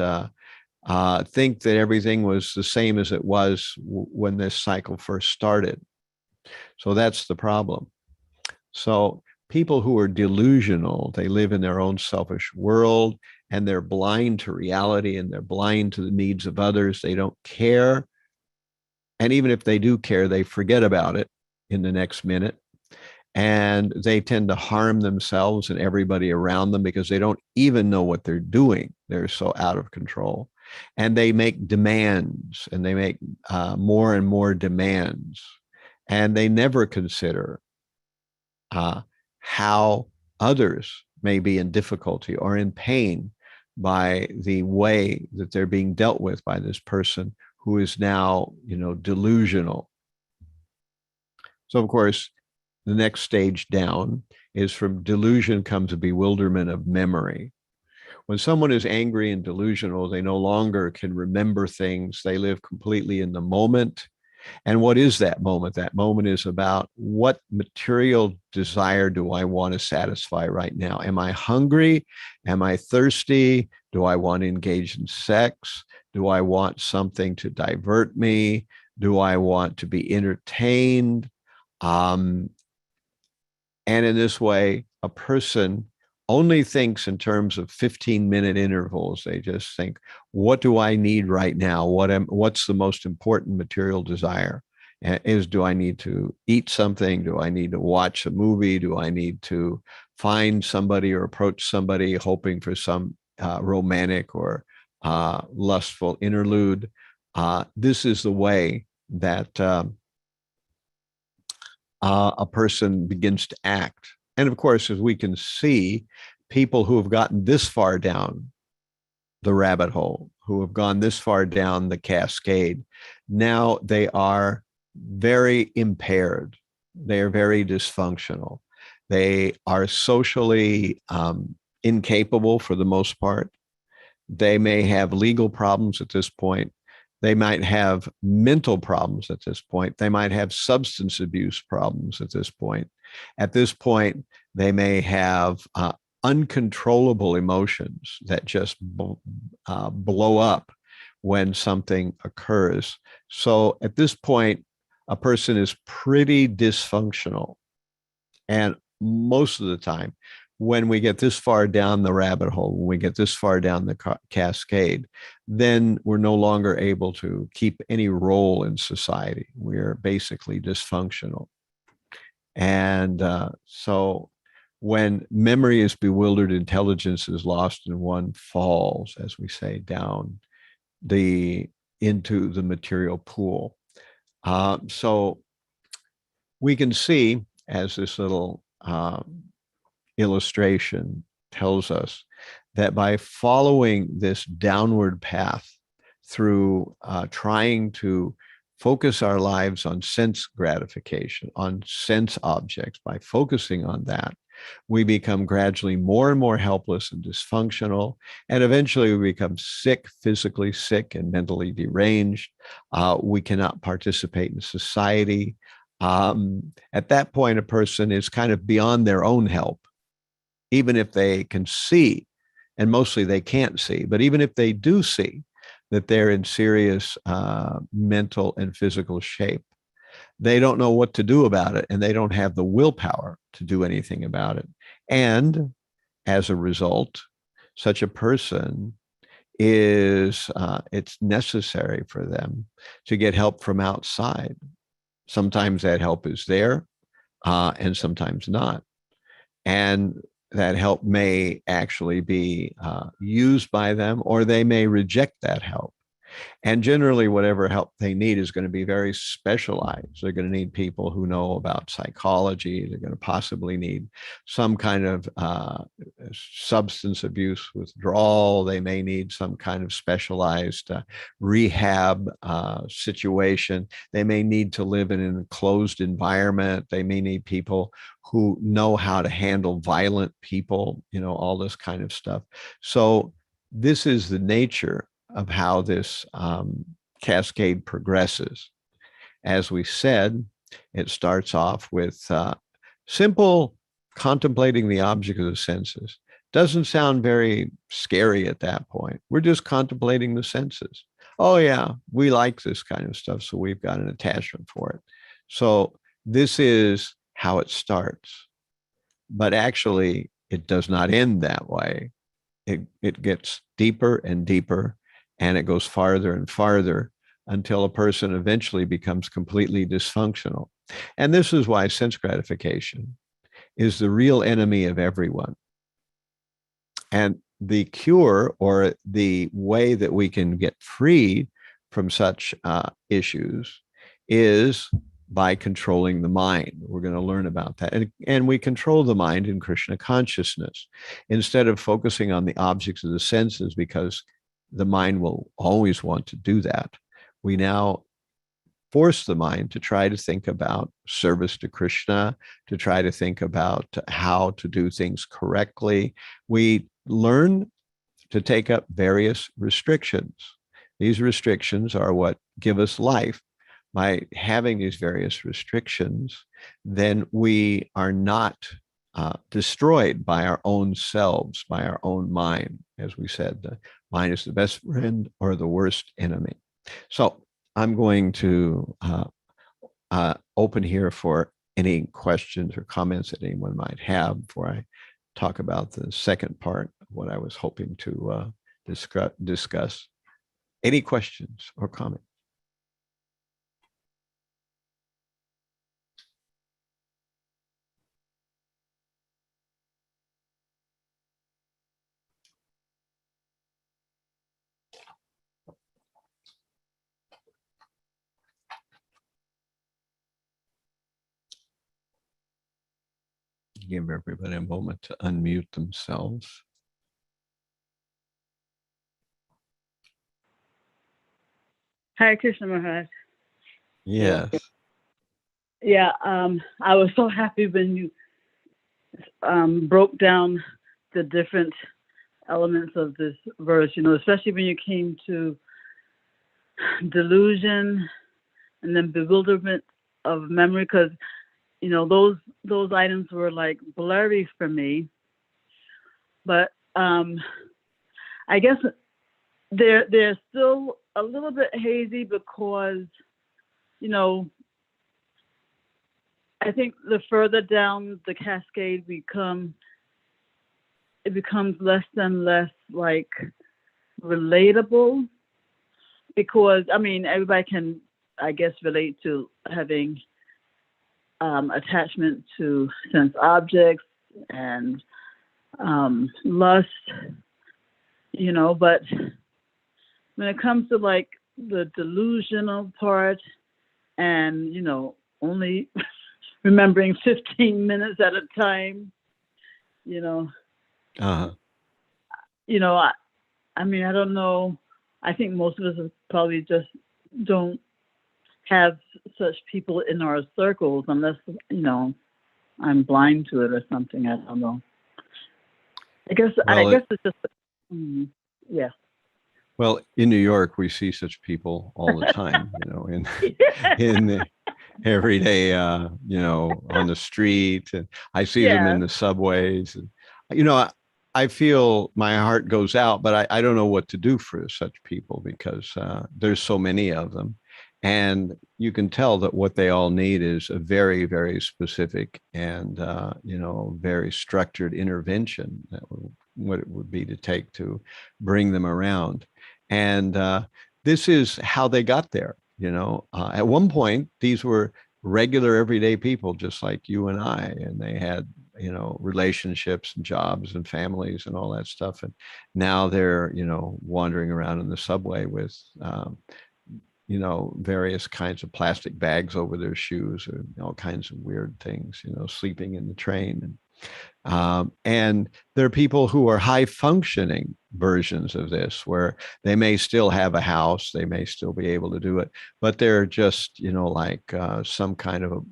think that everything was the same as it was when this cycle first started. So that's the problem. So people who are delusional, they live in their own selfish world, and they're blind to reality, and they're blind to the needs of others. They don't care. And even if they do care, they forget about it in the next minute. And they tend to harm themselves and everybody around them, because they don't even know what they're doing. They're so out of control. And they make demands, and they make more and more demands. And they never consider how others may be in difficulty or in pain by the way that they're being dealt with by this person who is now, delusional. So, of course, the next stage down is, from delusion comes a bewilderment of memory. When someone is angry and delusional, they no longer can remember things. They live completely in the moment. And what is that moment? That moment is about, what material desire do I want to satisfy right now? Am I hungry? Am I thirsty? Do I want to engage in sex? Do I want something to divert me? Do I want to be entertained? And in this way, a person only thinks in terms of 15-minute intervals. They just think, what do I need right now? What's the most important material desire? Do I need to eat something? Do I need to watch a movie? Do I need to find somebody or approach somebody hoping for some romantic or lustful interlude? This is the way that a person begins to act. And of course, as we can see, people who have gotten this far down the rabbit hole, who have gone this far down the cascade, now they are very impaired. They are very dysfunctional. They are socially incapable for the most part. They may have legal problems at this point. They might have mental problems at this point. They might have substance abuse problems at this point. At this point, they may have uncontrollable emotions that just blow up when something occurs. So at this point, a person is pretty dysfunctional. And most of the time, when we get this far down the rabbit hole, when we get this far down the cascade, then we're no longer able to keep any role in society. We're basically dysfunctional. And so when memory is bewildered, intelligence is lost, and one falls, as we say, down into the material pool. So we can see, as this little illustration tells us, that by following this downward path through trying to focus our lives on sense gratification, on sense objects, by focusing on that, we become gradually more and more helpless and dysfunctional, and eventually we become sick, physically sick and mentally deranged. We cannot participate in society. At that point, a person is kind of beyond their own help, even if they can see, and mostly they can't see, but even if they do see that they're in serious mental and physical shape, they don't know what to do about it, and they don't have the willpower to do anything about it. And as a result, such a person is, it's necessary for them to get help from outside. Sometimes that help is there, and sometimes not. And that help may actually be used by them, or they may reject that help. And generally, whatever help they need is going to be very specialized. They're going to need people who know about psychology. They're going to possibly need some kind of substance abuse withdrawal. They may need some kind of specialized rehab situation. They may need to live in an enclosed environment. They may need people who know how to handle violent people, all this kind of stuff. So this is the nature of how this cascade progresses. As we said, it starts off with simple contemplating the object of the senses. Doesn't sound very scary at that point. We're just contemplating the senses. Oh yeah, we like this kind of stuff, so we've got an attachment for it. So this is how it starts. But actually, it does not end that way. It gets deeper and deeper, and it goes farther and farther until a person eventually becomes completely dysfunctional. And this is why sense gratification is the real enemy of everyone. And the cure, or the way that we can get free from such issues, is by controlling the mind. We're going to learn about that. And we control the mind in Krishna consciousness instead of focusing on the objects of the senses, because the mind will always want to do that. We now force the mind to try to think about service to Krishna, to try to think about how to do things correctly. We learn to take up various restrictions. These restrictions are what give us life. By having these various restrictions, then we are not destroyed by our own selves, by our own mind. As we said, Mind is the best friend or the worst enemy. So I'm going to open here for any questions or comments that anyone might have before I talk about the second part of what I was hoping to discuss. Any questions or comments? Give everybody a moment to unmute themselves. Hare Krishna Maharaj. Yes. Yeah, I was so happy when you broke down the different elements of this verse, especially when you came to delusion and then bewilderment of memory, because those items were like blurry for me. But I guess they're still a little bit hazy because I think the further down the cascade we come, it becomes less and less like relatable, because everybody can, I guess, relate to having attachment to sense objects and lust, but when it comes to like the delusional part and only remembering 15 minutes at a time, I don't know. I think most of us probably just don't have such people in our circles unless, I'm blind to it or something. I don't know. I guess it's just, yeah. Well, in New York, we see such people all the time, in the everyday, on the street, and I see them in the subways. And, I feel my heart goes out, but I don't know what to do for such people because there's so many of them. And you can tell that what they all need is a very, very specific and, very structured intervention. What it would be to take to bring them around. And this is how they got there. At one point, these were regular everyday people, just like you and I, and they had, relationships and jobs and families and all that stuff. And now they're, wandering around in the subway with, various kinds of plastic bags over their shoes or all kinds of weird things, sleeping in the train. And there are people who are high functioning versions of this, where they may still have a house, they may still be able to do it, but they're just, like some kind of,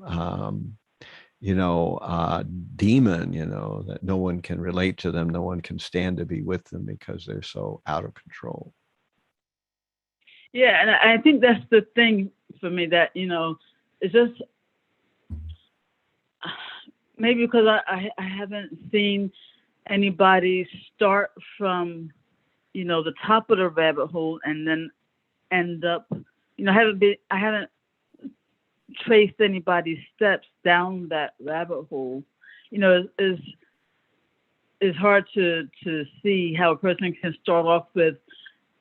demon, that no one can relate to them. No one can stand to be with them because they're so out of control. Yeah, and I think that's the thing for me that, it's just maybe because I haven't seen anybody start from, the top of the rabbit hole and then end up, I haven't traced anybody's steps down that rabbit hole. It's hard to see how a person can start off with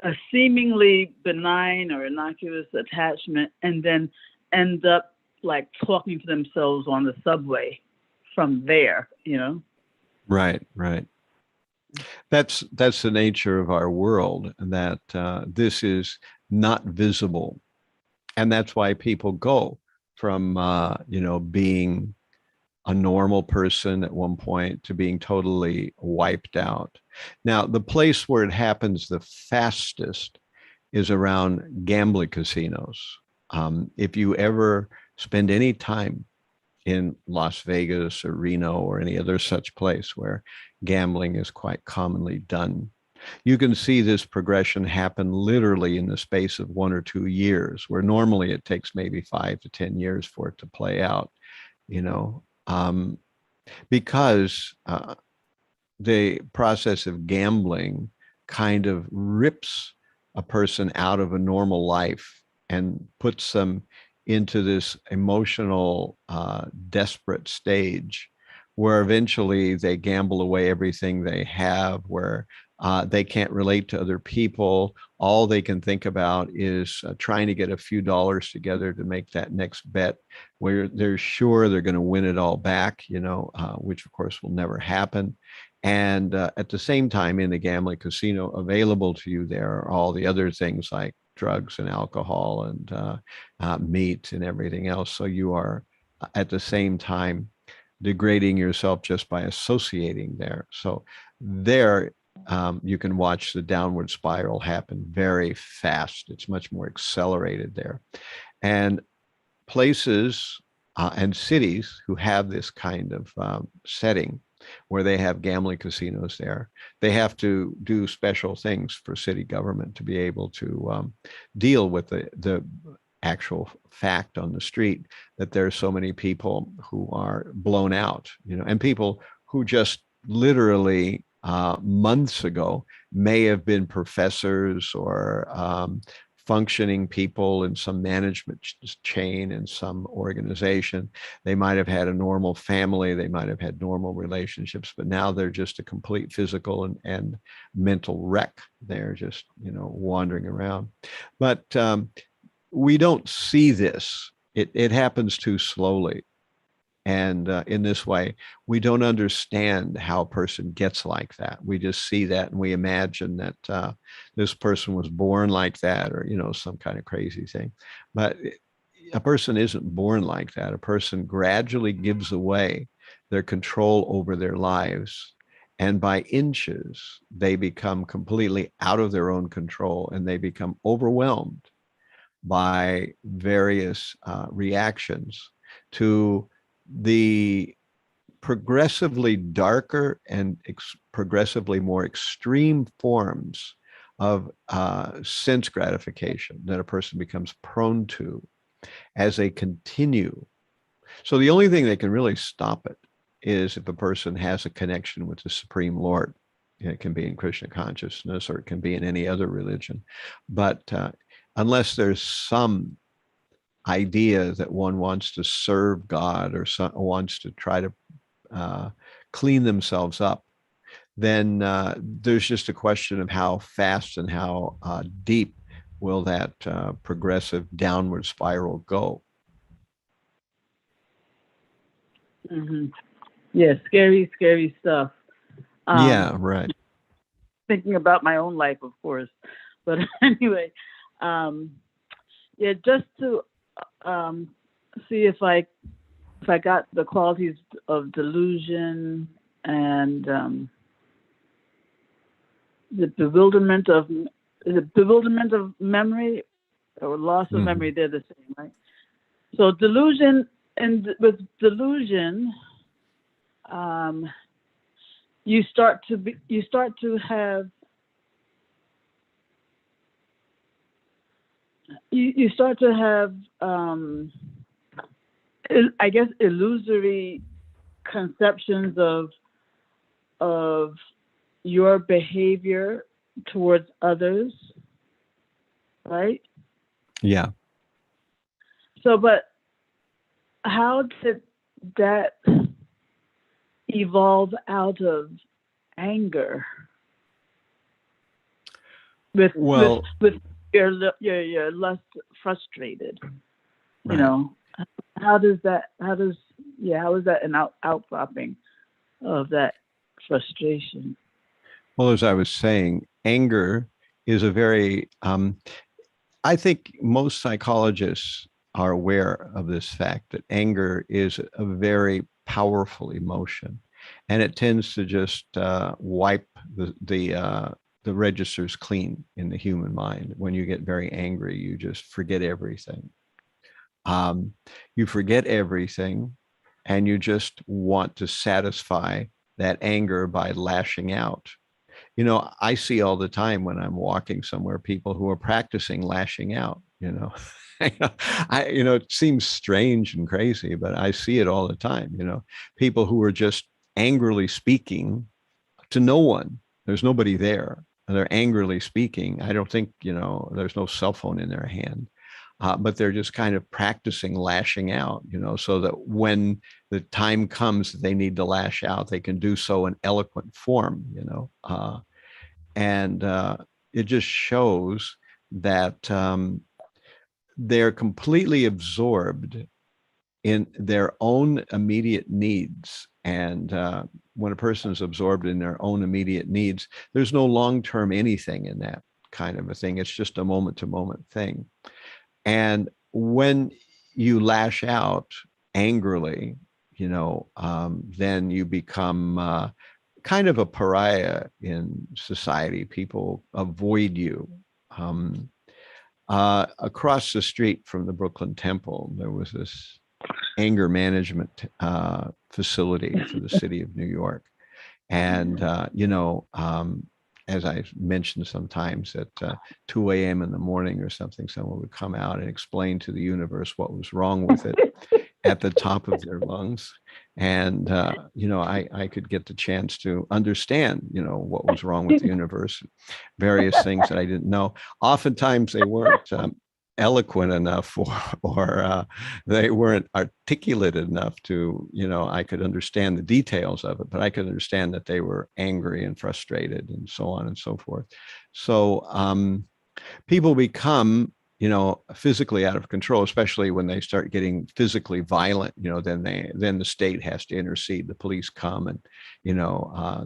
a seemingly benign or innocuous attachment and then end up like talking to themselves on the subway from there, Right. That's the nature of our world, that this is not visible. And that's why people go from, being a normal person at one point to being totally wiped out. Now, the place where it happens the fastest is around gambling casinos. If you ever spend any time in Las Vegas or Reno or any other such place where gambling is quite commonly done, you can see this progression happen literally in the space of 1 or 2 years, where normally it takes maybe 5 to 10 years for it to play out, because the process of gambling kind of rips a person out of a normal life and puts them into this emotional, desperate stage where eventually they gamble away everything they have, where they can't relate to other people. All they can think about is trying to get a few dollars together to make that next bet where they're sure they're going to win it all back, which of course will never happen. And at the same time, in the gambling casino, available to you there are all the other things like drugs and alcohol and meat and everything else. So you are at the same time degrading yourself just by associating there. So there, you can watch the downward spiral happen very fast. It's much more accelerated there. And places and cities who have this kind of setting where they have gambling casinos there, they have to do special things for city government to be able to deal with the actual fact on the street that there's so many people who are blown out, and people who just literally months ago may have been professors or functioning people in some management chain in some organization. They might have had a normal family, they might have had normal relationships, but now they're just a complete physical and mental wreck. They're just, wandering around. But we don't see this. It happens too slowly. And in this way, we don't understand how a person gets like that. We just see that and we imagine that this person was born like that, or, some kind of crazy thing. But a person isn't born like that. A person gradually gives away their control over their lives. And by inches, they become completely out of their own control and they become overwhelmed by various reactions to the progressively darker and progressively more extreme forms of sense gratification that a person becomes prone to as they continue. So the only thing that can really stop it is if a person has a connection with the Supreme Lord. It can be in Krishna consciousness or it can be in any other religion. But unless there's some idea that one wants to serve God or wants to try to clean themselves up, then there's just a question of how fast and how deep will that progressive downward spiral go. Mm-hmm. Yeah, scary, scary stuff. Yeah, right. Thinking about my own life, of course. But anyway, just to see if I got the qualities of delusion and the bewilderment of memory or loss of memory. They're the same, right? So delusion, and with delusion, you start to have I guess illusory conceptions of your behavior towards others, right? Yeah. So, but how did that evolve out of anger? With you're less frustrated, right. How is that an outcropping of that frustration? Well, as I was saying, anger is a very, I think most psychologists are aware of this fact that anger is a very powerful emotion, and it tends to just wipe the registers clean in the human mind. When you get very angry, you just forget everything. You forget everything, and you just want to satisfy that anger by lashing out. I see all the time when I'm walking somewhere, people who are practicing lashing out, it seems strange and crazy, but I see it all the time, people who are just angrily speaking to no one. There's nobody there. they're angrily speaking. I don't think, there's no cell phone in their hand, but they're just kind of practicing lashing out, so that when the time comes that they need to lash out, they can do so in eloquent form, and it just shows that they're completely absorbed in their own immediate needs. And when a person is absorbed in their own immediate needs, there's no long-term anything in that kind of a thing. It's just a moment-to-moment thing. And when you lash out angrily, then you become kind of a pariah in society. People avoid you. Across the street from the Brooklyn Temple, there was this anger management facility for the city of New York. And, as I mentioned sometimes at 2 a.m. in the morning or something, someone would come out and explain to the universe what was wrong with it at the top of their lungs. And, I could get the chance to understand, what was wrong with the universe, various things that I didn't know. Oftentimes they weren't eloquent enough or they weren't articulate enough to, I could understand the details of it, but I could understand that they were angry and frustrated and so on and so forth. So people become, physically out of control, especially when they start getting physically violent, then the state has to intercede. The police come and,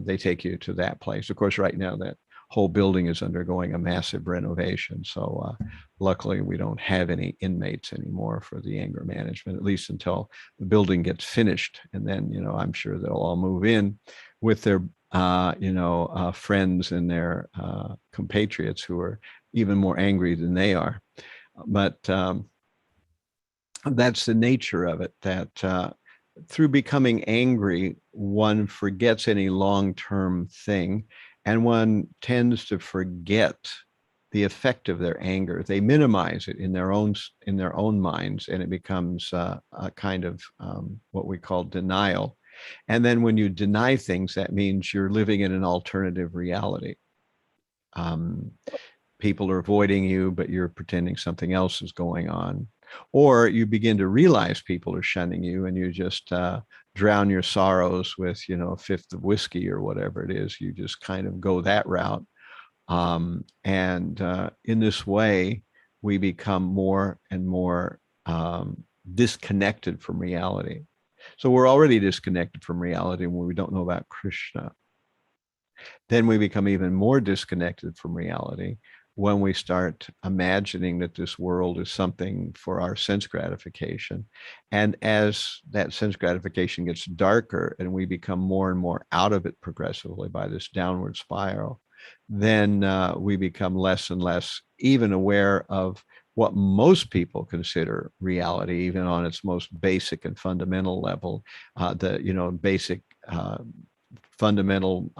they take you to that place. Of course, right now that whole building is undergoing a massive renovation. So luckily we don't have any inmates anymore for the anger management, at least until the building gets finished. And then, I'm sure they'll all move in with their, friends and their compatriots who are even more angry than they are. But that's the nature of it, that through becoming angry, one forgets any long-term thing. And one tends to forget the effect of their anger. They minimize it in their own minds, and it becomes a kind of what we call denial. And then when you deny things, that means you're living in an alternative reality. People are avoiding you, but you're pretending something else is going on. Or you begin to realize people are shunning you, and you just drown your sorrows with, a fifth of whiskey or whatever it is. You just kind of go that route. And in this way, we become more and more disconnected from reality. So we're already disconnected from reality when we don't know about Krishna. Then we become even more disconnected from reality when we start imagining that this world is something for our sense gratification. And as that sense gratification gets darker and we become more and more out of it progressively by this downward spiral, then we become less and less even aware of what most people consider reality, even on its most basic and fundamental level, the basic fundamental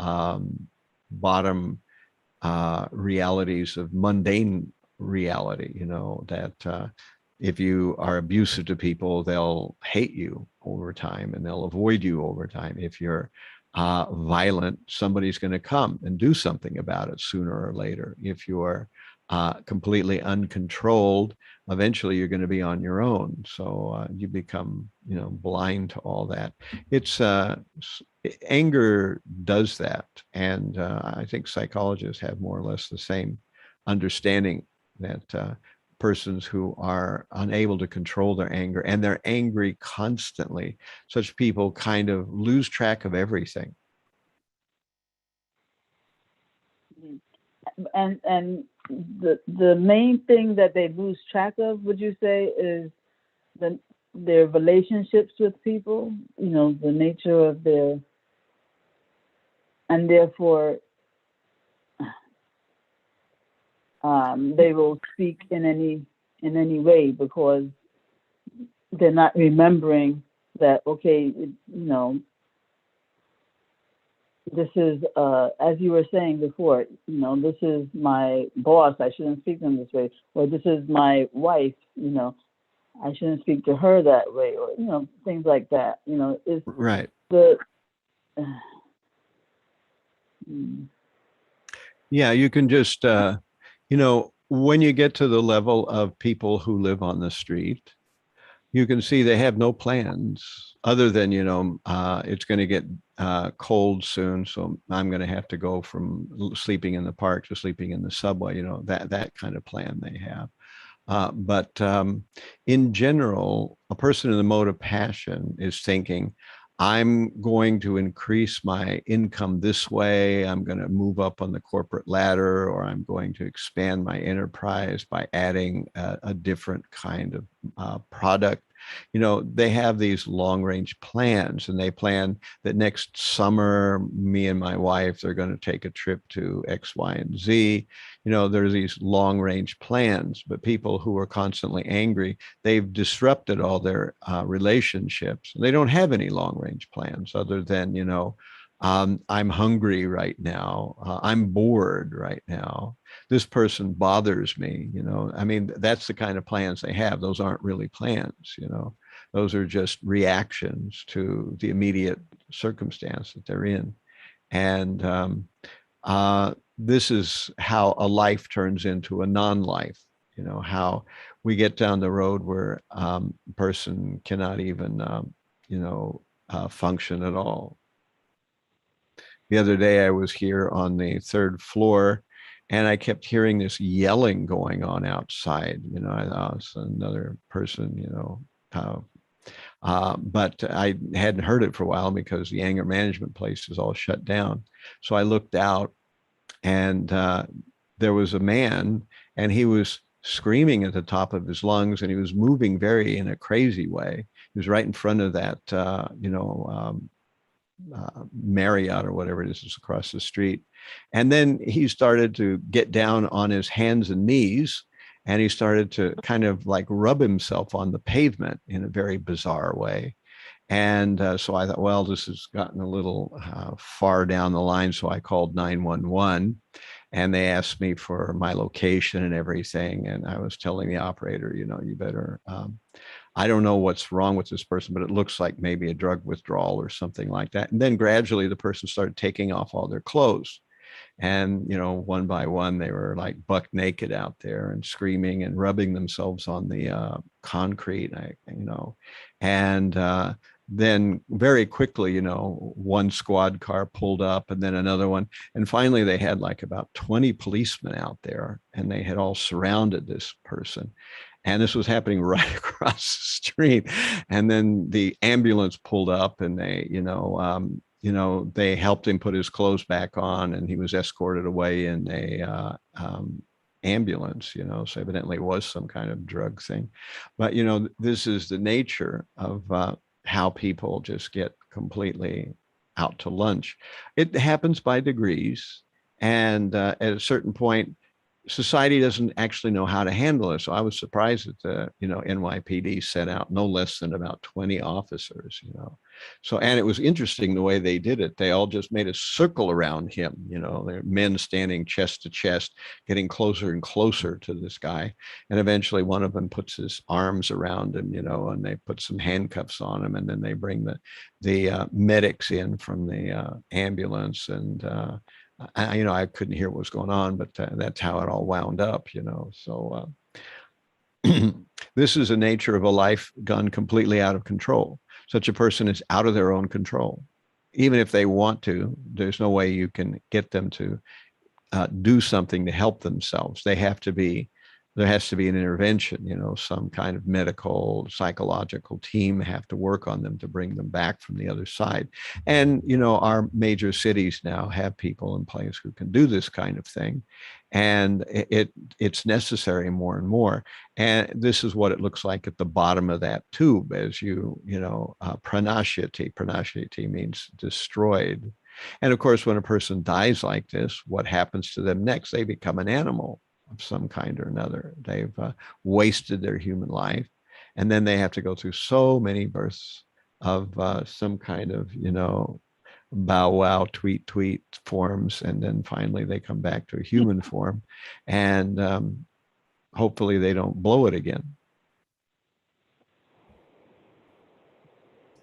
bottom realities of mundane reality, that if you are abusive to people, they'll hate you over time and they'll avoid you over time. If you're violent, somebody's going to come and do something about it sooner or later. If you're completely uncontrolled, eventually you're going to be on your own. So you become, blind to all that. It's anger does that. And I think psychologists have more or less the same understanding that persons who are unable to control their anger and they're angry constantly, such people kind of lose track of everything. And the main thing that they lose track of, would you say, is their relationships with people, the nature of their, and therefore they will speak in any way because they're not remembering that, okay, this is, as you were saying before, this is my boss, I shouldn't speak to him this way, or this is my wife, I shouldn't speak to her that way, or, things like that, it's right. the, Yeah, you can just, you know, when you get to the level of people who live on the street, you can see they have no plans other than, you know, it's going to get cold soon, so I'm going to have to go from sleeping in the park to sleeping in the subway, you know, that kind of plan they have. But in general, a person in the mode of passion is thinking, I'm going to increase my income this way. I'm going to move up on the corporate ladder, or I'm going to expand my enterprise by adding a different kind of product. You know, they have these long range plans, and they plan that next summer, me and my wife are going to take a trip to X, Y, and Z. You know, there's these long range plans, but people who are constantly angry, they've disrupted all their relationships. They don't have any long range plans other than, you know, I'm hungry right now. I'm bored right now. This person bothers me, you know. I mean, that's the kind of plans they have. Those aren't really plans, you know. Those are just reactions to the immediate circumstance that they're in. And this is how a life turns into a non-life, you know, how we get down the road where a person cannot even, you know, function at all. The other day I was here on the third floor and I kept hearing this yelling going on outside. You know, I thought it's another person, you know, but I hadn't heard it for a while because the anger management place is all shut down. So I looked out and there was a man and he was screaming at the top of his lungs and he was moving very in a crazy way. He was right in front of that, you know, Marriott or whatever it is across the street. And then he started to get down on his hands and knees and he started to kind of like rub himself on the pavement in a very bizarre way. And so I thought, well, this has gotten a little far down the line. So I called 911 and they asked me for my location and everything. And I was telling the operator, you know, you better, I don't know what's wrong with this person, but it looks like maybe a drug withdrawal or something like that. And then gradually the person started taking off all their clothes. And, you know, one by one, they were like buck naked out there and screaming and rubbing themselves on the concrete, you know, and then very quickly, you know, one squad car pulled up and then another one. And finally, they had like about 20 policemen out there and they had all surrounded this person. And this was happening right across the street. And then the ambulance pulled up and they, you know, they helped him put his clothes back on and he was escorted away in a ambulance, you know, so evidently it was some kind of drug thing. But, you know, this is the nature of how people just get completely out to lunch. It happens by degrees. And at a certain point, society doesn't actually know how to handle it. So I was surprised that the, you know, NYPD sent out no less than about 20 officers, you know. So, and it was interesting the way they did it. They all just made a circle around him, you know, they're men standing chest to chest, getting closer and closer to this guy. And eventually one of them puts his arms around him, you know, and they put some handcuffs on him. And then they bring the medics in from the ambulance and, you know, I couldn't hear what was going on, but that's how it all wound up, you know. So this is the nature of a life gone completely out of control. Such a person is out of their own control. Even if they want to, there's no way you can get them to do something to help themselves. They have to be, there has to be an intervention, you know, some kind of medical, psychological team have to work on them to bring them back from the other side. And, you know, our major cities now have people in place who can do this kind of thing. And it's necessary more and more. And this is what it looks like at the bottom of that tube as you know, pranashyati means destroyed. And of course, when a person dies like this, what happens to them next? They become an animal of some kind or another. They've wasted their human life. And then they have to go through so many births of some kind of, you know, bow wow, tweet forms. And then finally they come back to a human form. And hopefully they don't blow it again.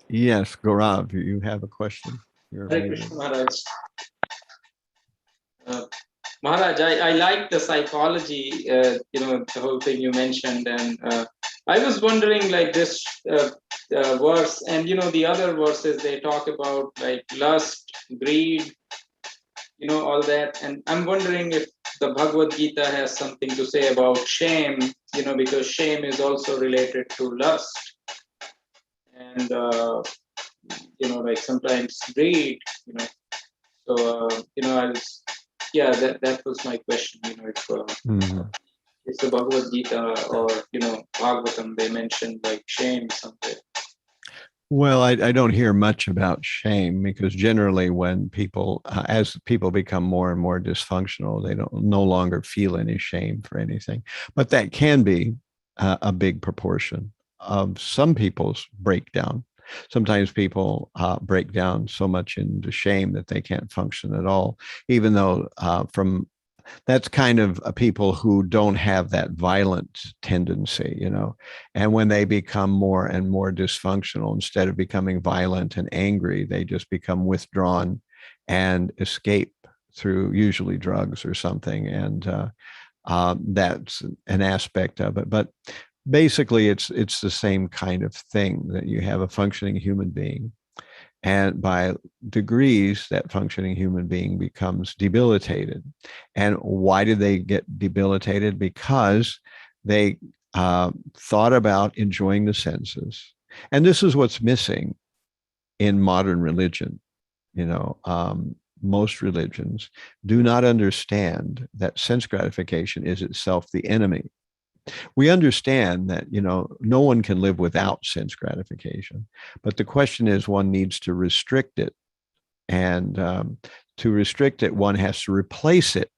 Yes, Gaurav, you have a question? Hare Krishna Maharaj. Maharaj, I like the psychology, the whole thing you mentioned. And I was wondering, like this verse and, the other verses, they talk about like lust, greed, all that. And I'm wondering if the Bhagavad-gita has something to say about shame, because shame is also related to lust. And, like sometimes greed, So, I was, that was my question, if the Bhagavad-gita or, Bhagavatam, they mentioned like shame somewhere. Well, I don't hear much about shame because generally when people, as people become more and more dysfunctional, they don't no longer feel any shame for anything. But that can be a big proportion of some people's breakdown. Sometimes people break down so much into shame that they can't function at all, even though that's kind of people who don't have that violent tendency, and when they become more and more dysfunctional, instead of becoming violent and angry, they just become withdrawn and escape through usually drugs or something. And that's an aspect of it. But basically, it's the same kind of thing, that you have a functioning human being, and by degrees, that functioning human being becomes debilitated. And why did they get debilitated? Because they thought about enjoying the senses. And this is what's missing in modern religion. Most religions do not understand that sense gratification is itself the enemy. We understand that, no one can live without sense gratification, but the question is, one needs to restrict it. And to restrict it, one has to replace it.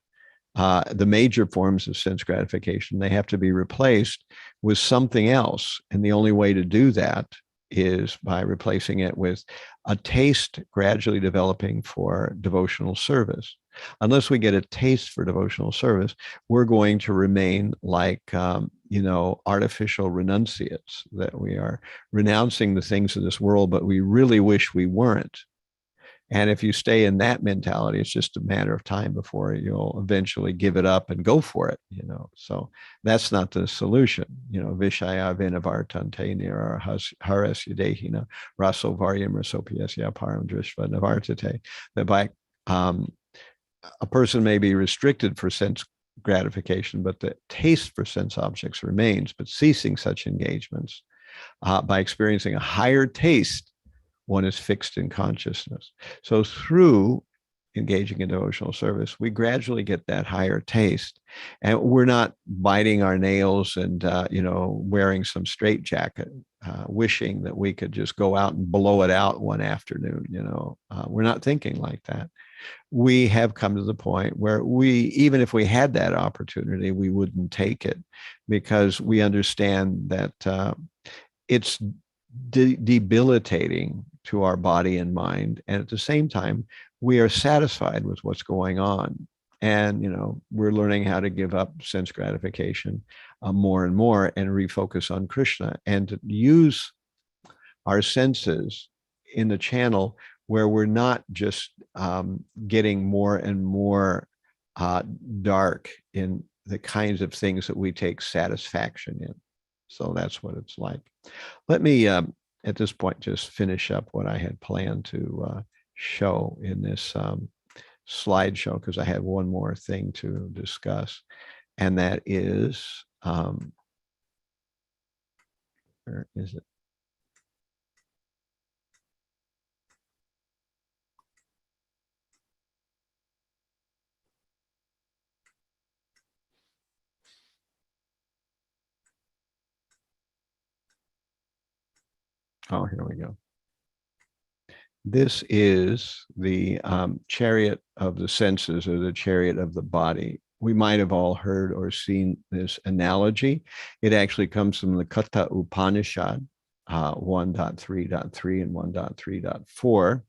The major forms of sense gratification, they have to be replaced with something else. And the only way to do that is by replacing it with a taste gradually developing for devotional service. Unless we get a taste for devotional service, we're going to remain like, artificial renunciates, that we are renouncing the things of this world, but we really wish we weren't. And if you stay in that mentality, it's just a matter of time before you'll eventually give it up and go for it, So that's not the solution. Vishaya vinavartante nira harasya dehina raso varyam rasopiyasya param drishva navartate. That by a person may be restricted for sense gratification, but the taste for sense objects remains. But ceasing such engagements, by experiencing a higher taste, one is fixed in consciousness. So through engaging in devotional service, we gradually get that higher taste, and we're not biting our nails and wearing some straitjacket, wishing that we could just go out and blow it out one afternoon. We're not thinking like that. We have come to the point where even if we had that opportunity, we wouldn't take it, because we understand that it's debilitating to our body and mind. And at the same time, we are satisfied with what's going on. And, we're learning how to give up sense gratification more and more and refocus on Krishna, and to use our senses in the channel where we're not just getting more and more dark in the kinds of things that we take satisfaction in. So that's what it's like. Let me, at this point, just finish up what I had planned to show in this slideshow, because I have one more thing to discuss, and that is, where is it? Oh, here we go. This is the chariot of the senses, or the chariot of the body. We might have all heard or seen this analogy. It actually comes from the Katha Upanishad 1.3.3 and 1.3.4.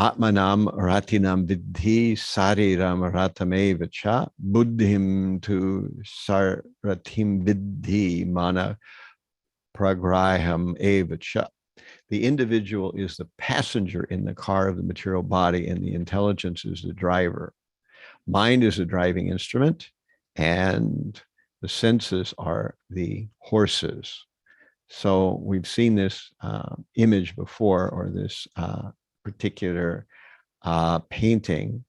Atmanam ratinam vidhi sariram ratame vacha buddhim tu saratim vidhi mana pragraham evacha. The individual is the passenger in the car of the material body, and the intelligence is the driver. Mind is a driving instrument, and the senses are the horses. So we've seen this image before, or this particular painting.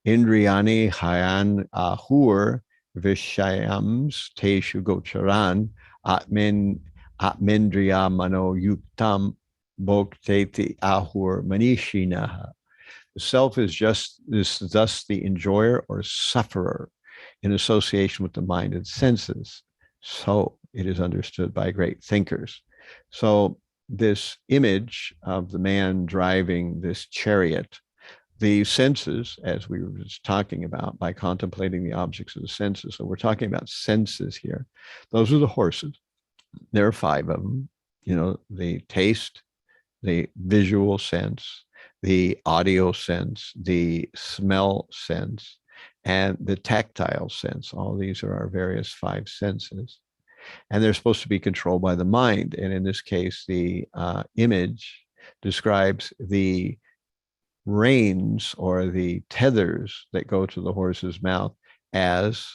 Indriyani hayan ahur vishayams teshu gocharan atmendriya mano yuktam bhokteti ahur manishinaha. The self is thus the enjoyer or sufferer in association with the mind and senses. So it is understood by great thinkers. So this image of the man driving this chariot, the senses, as we were just talking about, by contemplating the objects of the senses. So we're talking about senses here. Those are the horses. There are 5 of them. The taste, the visual sense, the audio sense, the smell sense, and the tactile sense. All these are our various 5 senses. And they're supposed to be controlled by the mind. And in this case, the image describes the reins or the tethers that go to the horse's mouth as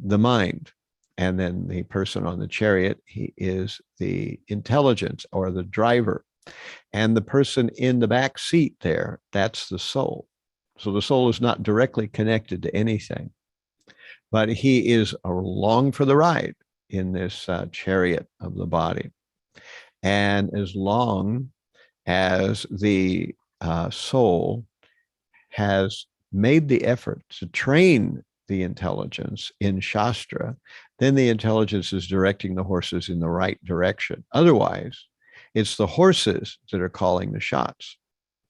the mind. And then the person on the chariot, he is the intelligence or the driver. And the person in the back seat there, that's the soul. So the soul is not directly connected to anything, but he is along for the ride in this chariot of the body. And as long as the soul has made the effort to train the intelligence in Shastra, then the intelligence is directing the horses in the right direction. Otherwise, it's the horses that are calling the shots.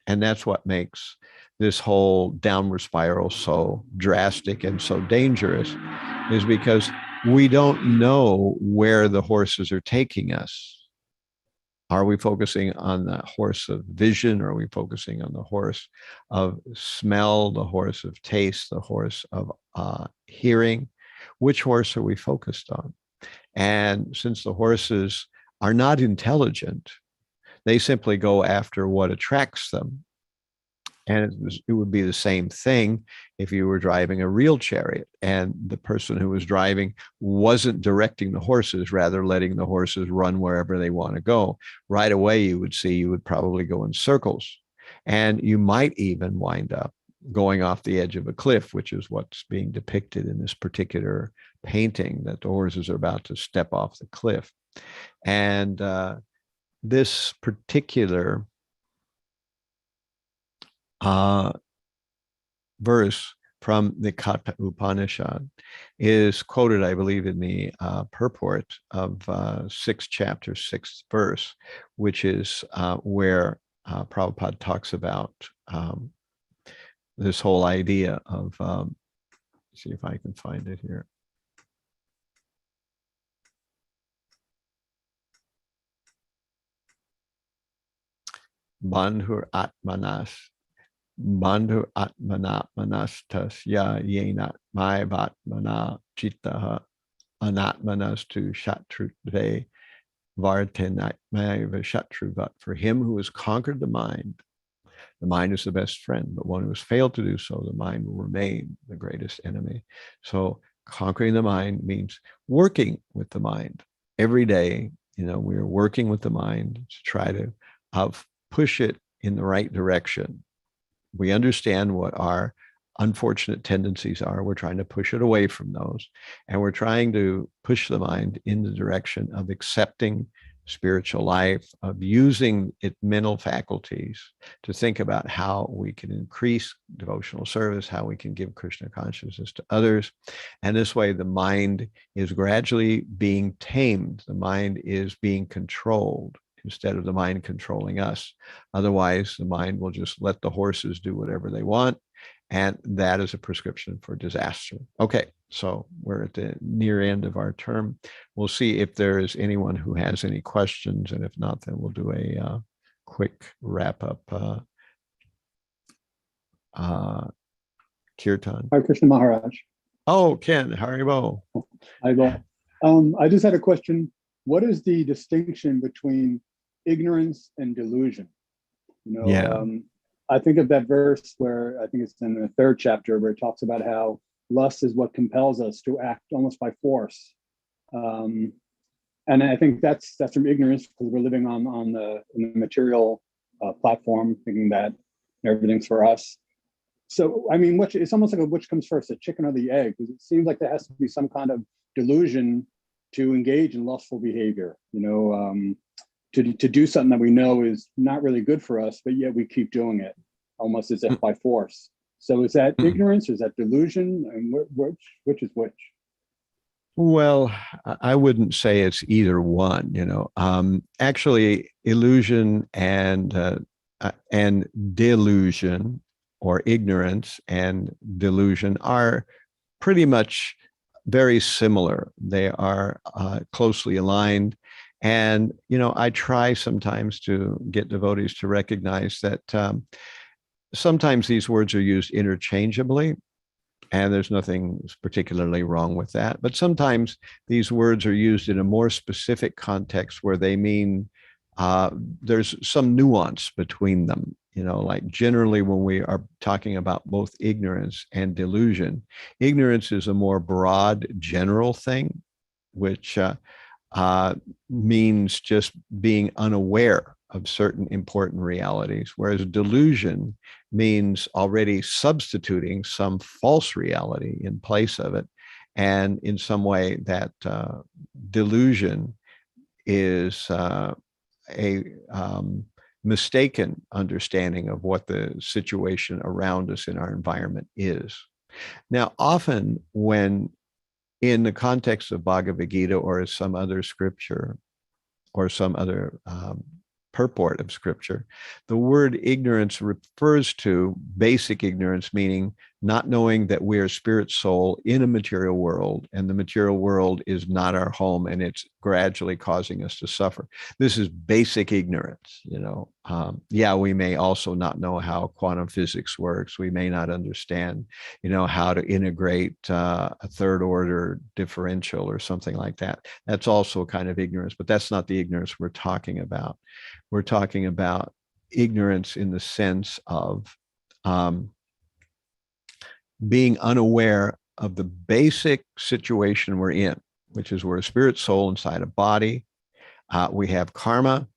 And that's what makes this whole downward spiral so drastic and so dangerous, is because we don't know where the horses are taking us. Are we focusing on the horse of vision? Or are we focusing on the horse of smell, the horse of taste, the horse of hearing? Which horse are we focused on? And since the horses are not intelligent, they simply go after what attracts them. And it would be the same thing if you were driving a real chariot and the person who was driving wasn't directing the horses, rather letting the horses run wherever they want to go. Right away, you would probably go in circles. And you might even wind up going off the edge of a cliff, which is what's being depicted in this particular painting, that the horses are about to step off the cliff. And this particular verse from the Katha Upanishad is quoted, I believe, in the purport of 6th chapter, 6th verse, which is where Prabhupada talks about this whole idea of, see if I can find it here. Bandhur Atmanas. Bandhu Atmana Manastasya Yenat Maivatmana Chittaha Anatmanas to Shatruve Vartenat Maiva Shatruvat. For him who has conquered the mind is the best friend, but one who has failed to do so, the mind will remain the greatest enemy. So conquering the mind means working with the mind every day. We are working with the mind to try to push it in the right direction. We understand what our unfortunate tendencies are. We're trying to push it away from those. And we're trying to push the mind in the direction of accepting spiritual life, of using its mental faculties to think about how we can increase devotional service, how we can give Krishna consciousness to others. And this way, the mind is gradually being tamed. The mind is being controlled instead of the mind controlling us. Otherwise, the mind will just let the horses do whatever they want. And that is a prescription for disaster. Okay, so we're at the near end of our term. We'll see if there is anyone who has any questions. And if not, then we'll do a quick wrap up. Kirtan. Hare Krishna Maharaj. Oh, Ken, Haribo. I just had a question. What is the distinction between ignorance and delusion? I think of that verse where I think it's in the 3rd chapter where it talks about how lust is what compels us to act almost by force. And I think that's from ignorance, because we're living in the material platform, thinking that everything's for us. So, I mean, it's almost like which comes first, the chicken or the egg? Because it seems like there has to be some kind of delusion to engage in lustful behavior, to do something that we know is not really good for us, but yet we keep doing it, almost as if by force. So is that ignorance, or is that delusion? And which is which? Well, I wouldn't say it's either one, actually illusion and delusion, or ignorance and delusion, are pretty much very similar. They are closely aligned. And, I try sometimes to get devotees to recognize that sometimes these words are used interchangeably, and there's nothing particularly wrong with that. But sometimes these words are used in a more specific context where they mean there's some nuance between them. Like generally when we are talking about both ignorance and delusion, ignorance is a more broad, general thing, which means just being unaware of certain important realities, whereas delusion means already substituting some false reality in place of it. And in some way that delusion is a mistaken understanding of what the situation around us in our environment is. Now, often when in the context of Bhagavad-gita or some other scripture or some other purport of scripture, the word ignorance refers to basic ignorance, meaning not knowing that we are spirit soul in a material world, and the material world is not our home, and it's gradually causing us to suffer. This is basic ignorance. We may also not know how quantum physics works. We may not understand, how to integrate a third order differential or something like that. That's also a kind of ignorance, but that's not the ignorance we're talking about. We're talking about ignorance in the sense of being unaware of the basic situation we're in, which is we're a spirit soul inside a body. We have karma,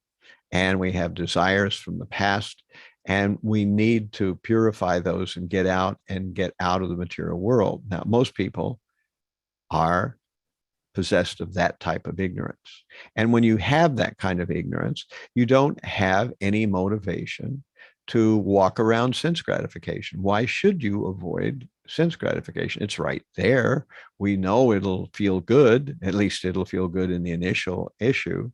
and we have desires from the past, and we need to purify those and get out of the material world. Now, most people are possessed of that type of ignorance. And when you have that kind of ignorance, you don't have any motivation to walk around sense gratification. Why should you avoid sense gratification? It's right there. We know it'll feel good. At least it'll feel good in the initial issue.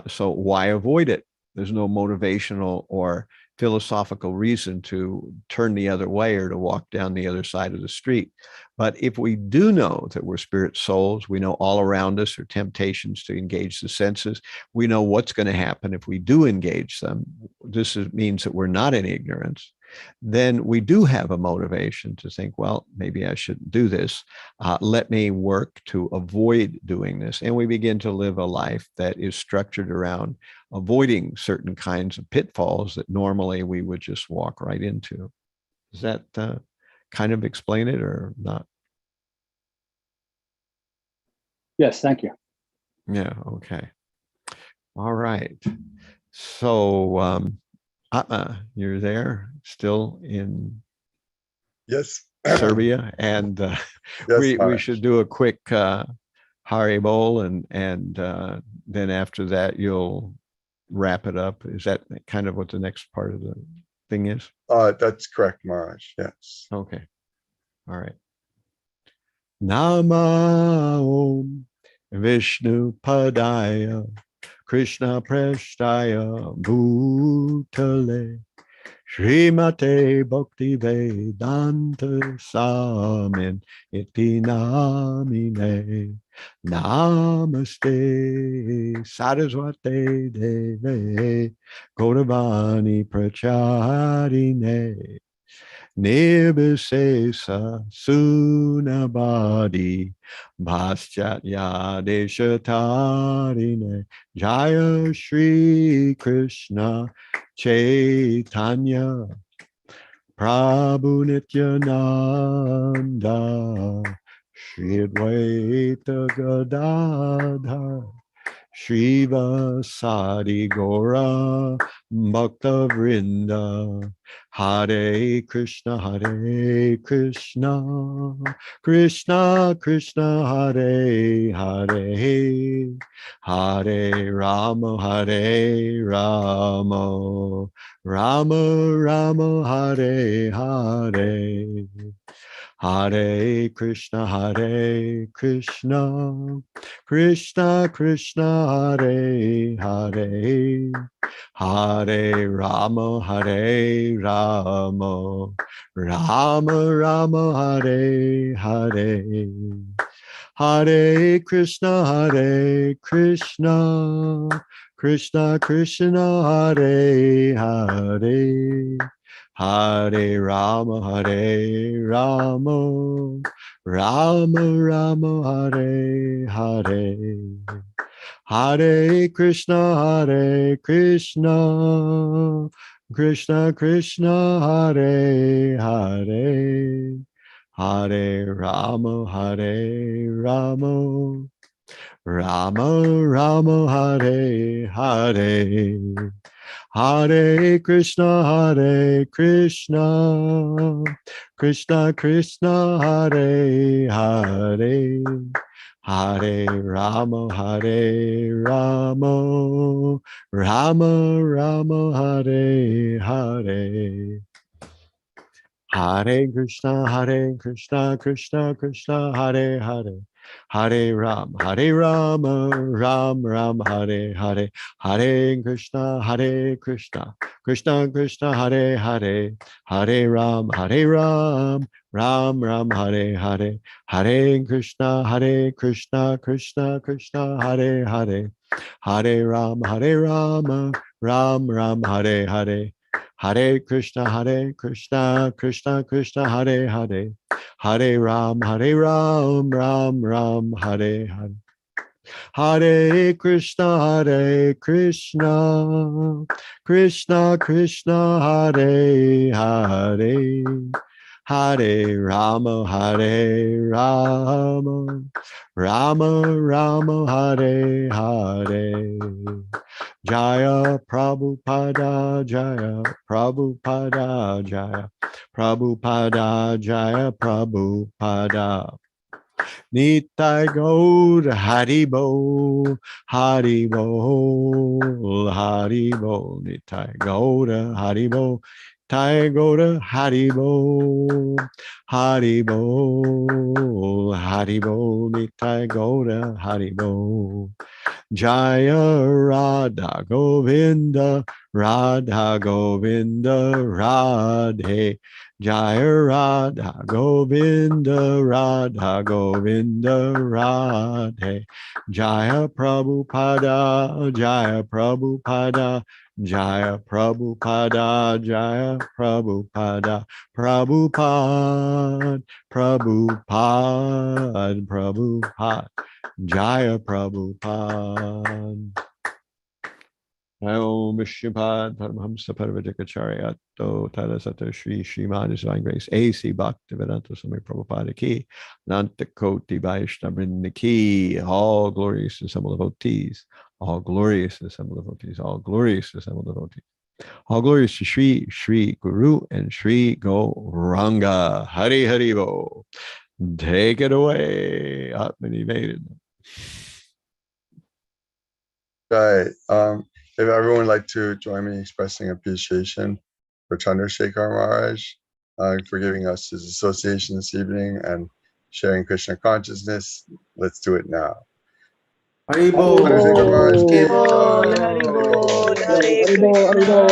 So why avoid it? There's no motivational or philosophical reason to turn the other way or to walk down the other side of the street. But if we do know that we're spirit souls, we know all around us are temptations to engage the senses. We know what's going to happen if we do engage them. Means that we're not in ignorance. Then we do have a motivation to think, well, maybe I shouldn't do this. Let me work to avoid doing this. And we begin to live a life that is structured around avoiding certain kinds of pitfalls that normally we would just walk right into. Does that kind of explain it or not? Yes, thank you. Yeah, okay. All right. So, Atma, you're there, still in Yes. Serbia, and Yes, we should do a quick Hari Bol, and then after that you'll wrap it up. Is that kind of what the next part of the thing is? That's correct, Maharaj. Yes. Okay. All right. Nama Om Vishnu Padaya Krishna Preshtaya Bhutale Srimate Bhakti Vedanta Samin Iti Namine Namaste Saraswate Deve Gauravani Pracharine Nirbhisesa Sunabadi Bhaschatya Deshatarine Jaya Shri Krishna Chaitanya Prabhu Nityananda, Shri Advaita Gadadhar, Shiva Sadi Gora Bhakta Vrinda, Hare Krishna, Krishna Krishna, Hare Hare, Hare Rama, Rama Rama, Hare Hare. Hare Krishna, Krishna Krishna, Hare Hare, Hare Rama, Rama Rama, Hare Hare. Hare Krishna, Krishna Krishna, Hare Hare, Hare Rama, Rama Rama, Hare Hare. Hare Krishna, Krishna Krishna, Hare Hare, Hare Rama, Rama Rama, Hare Hare. Hare Krishna, Krishna Krishna, Hare Hare, Hare Rama, Rama Rama, Hare Hare. Hare Krishna, Krishna Krishna, Hare Hare, Hare Ram, Ram Ram, Hare Hare, Hare Krishna, Krishna Krishna, Hare Hare, Hare Ram, Ram Ram, Hare Hare, Hare Krishna, Krishna Krishna, Hare Hare, Hare Ram, Ram Ram, Hare Hare. Hare Krishna, Krishna Krishna, Hare Hare, Hare Ram, Ram Ram, Hare Hare. Hare Krishna, Krishna Krishna, Hare Hare, Hare Rama, Rama Rama, Hare Hare. Jaya Prabhupada, Jaya Prabhupada, Jaya Prabhupada, Jaya Prabhupada. Nitai Gaur Haribo, Haribo, Haribo, Nitai Gaur Haribo, Tai Gaur Haribo, Haribo, Haribo, Nitai Gaur Haribo. Jaya Radha Govinda, Radha Govinda, Radhe. Jaya Radha Govinda, Radha Govinda, Radhe. Jaya Prabhupada, Jaya Prabhupada, Jaya Prabhupada, Jaya Prabhupada, Prabhupada, Prabhupada, Prabhupada. Jaya Prabhupada. Om Vishnupada Paramhamsa Parvajaka Chariot Tarasata Shri Srimad His Divine Grace A.C. Bhaktivedanta Swami Prabhupada Ki Nanta Koti Vaishnavrinda Ki. All glorious assembled devotees, all glorious assembled devotees, all glorious assembled devotees. All glorious to Sri Guru and Sri Gauranga. Hari Hari Bo. Take it away, Atmanivedana. Right. If everyone would like to join me in expressing appreciation for Chandrasekhara Maharaj for giving us his association this evening and sharing Krishna consciousness, let's do it now. Haribo. Chandrasekhara Maharaj ki Haribo, jai. Haribo, Haribo. Hare Krishna.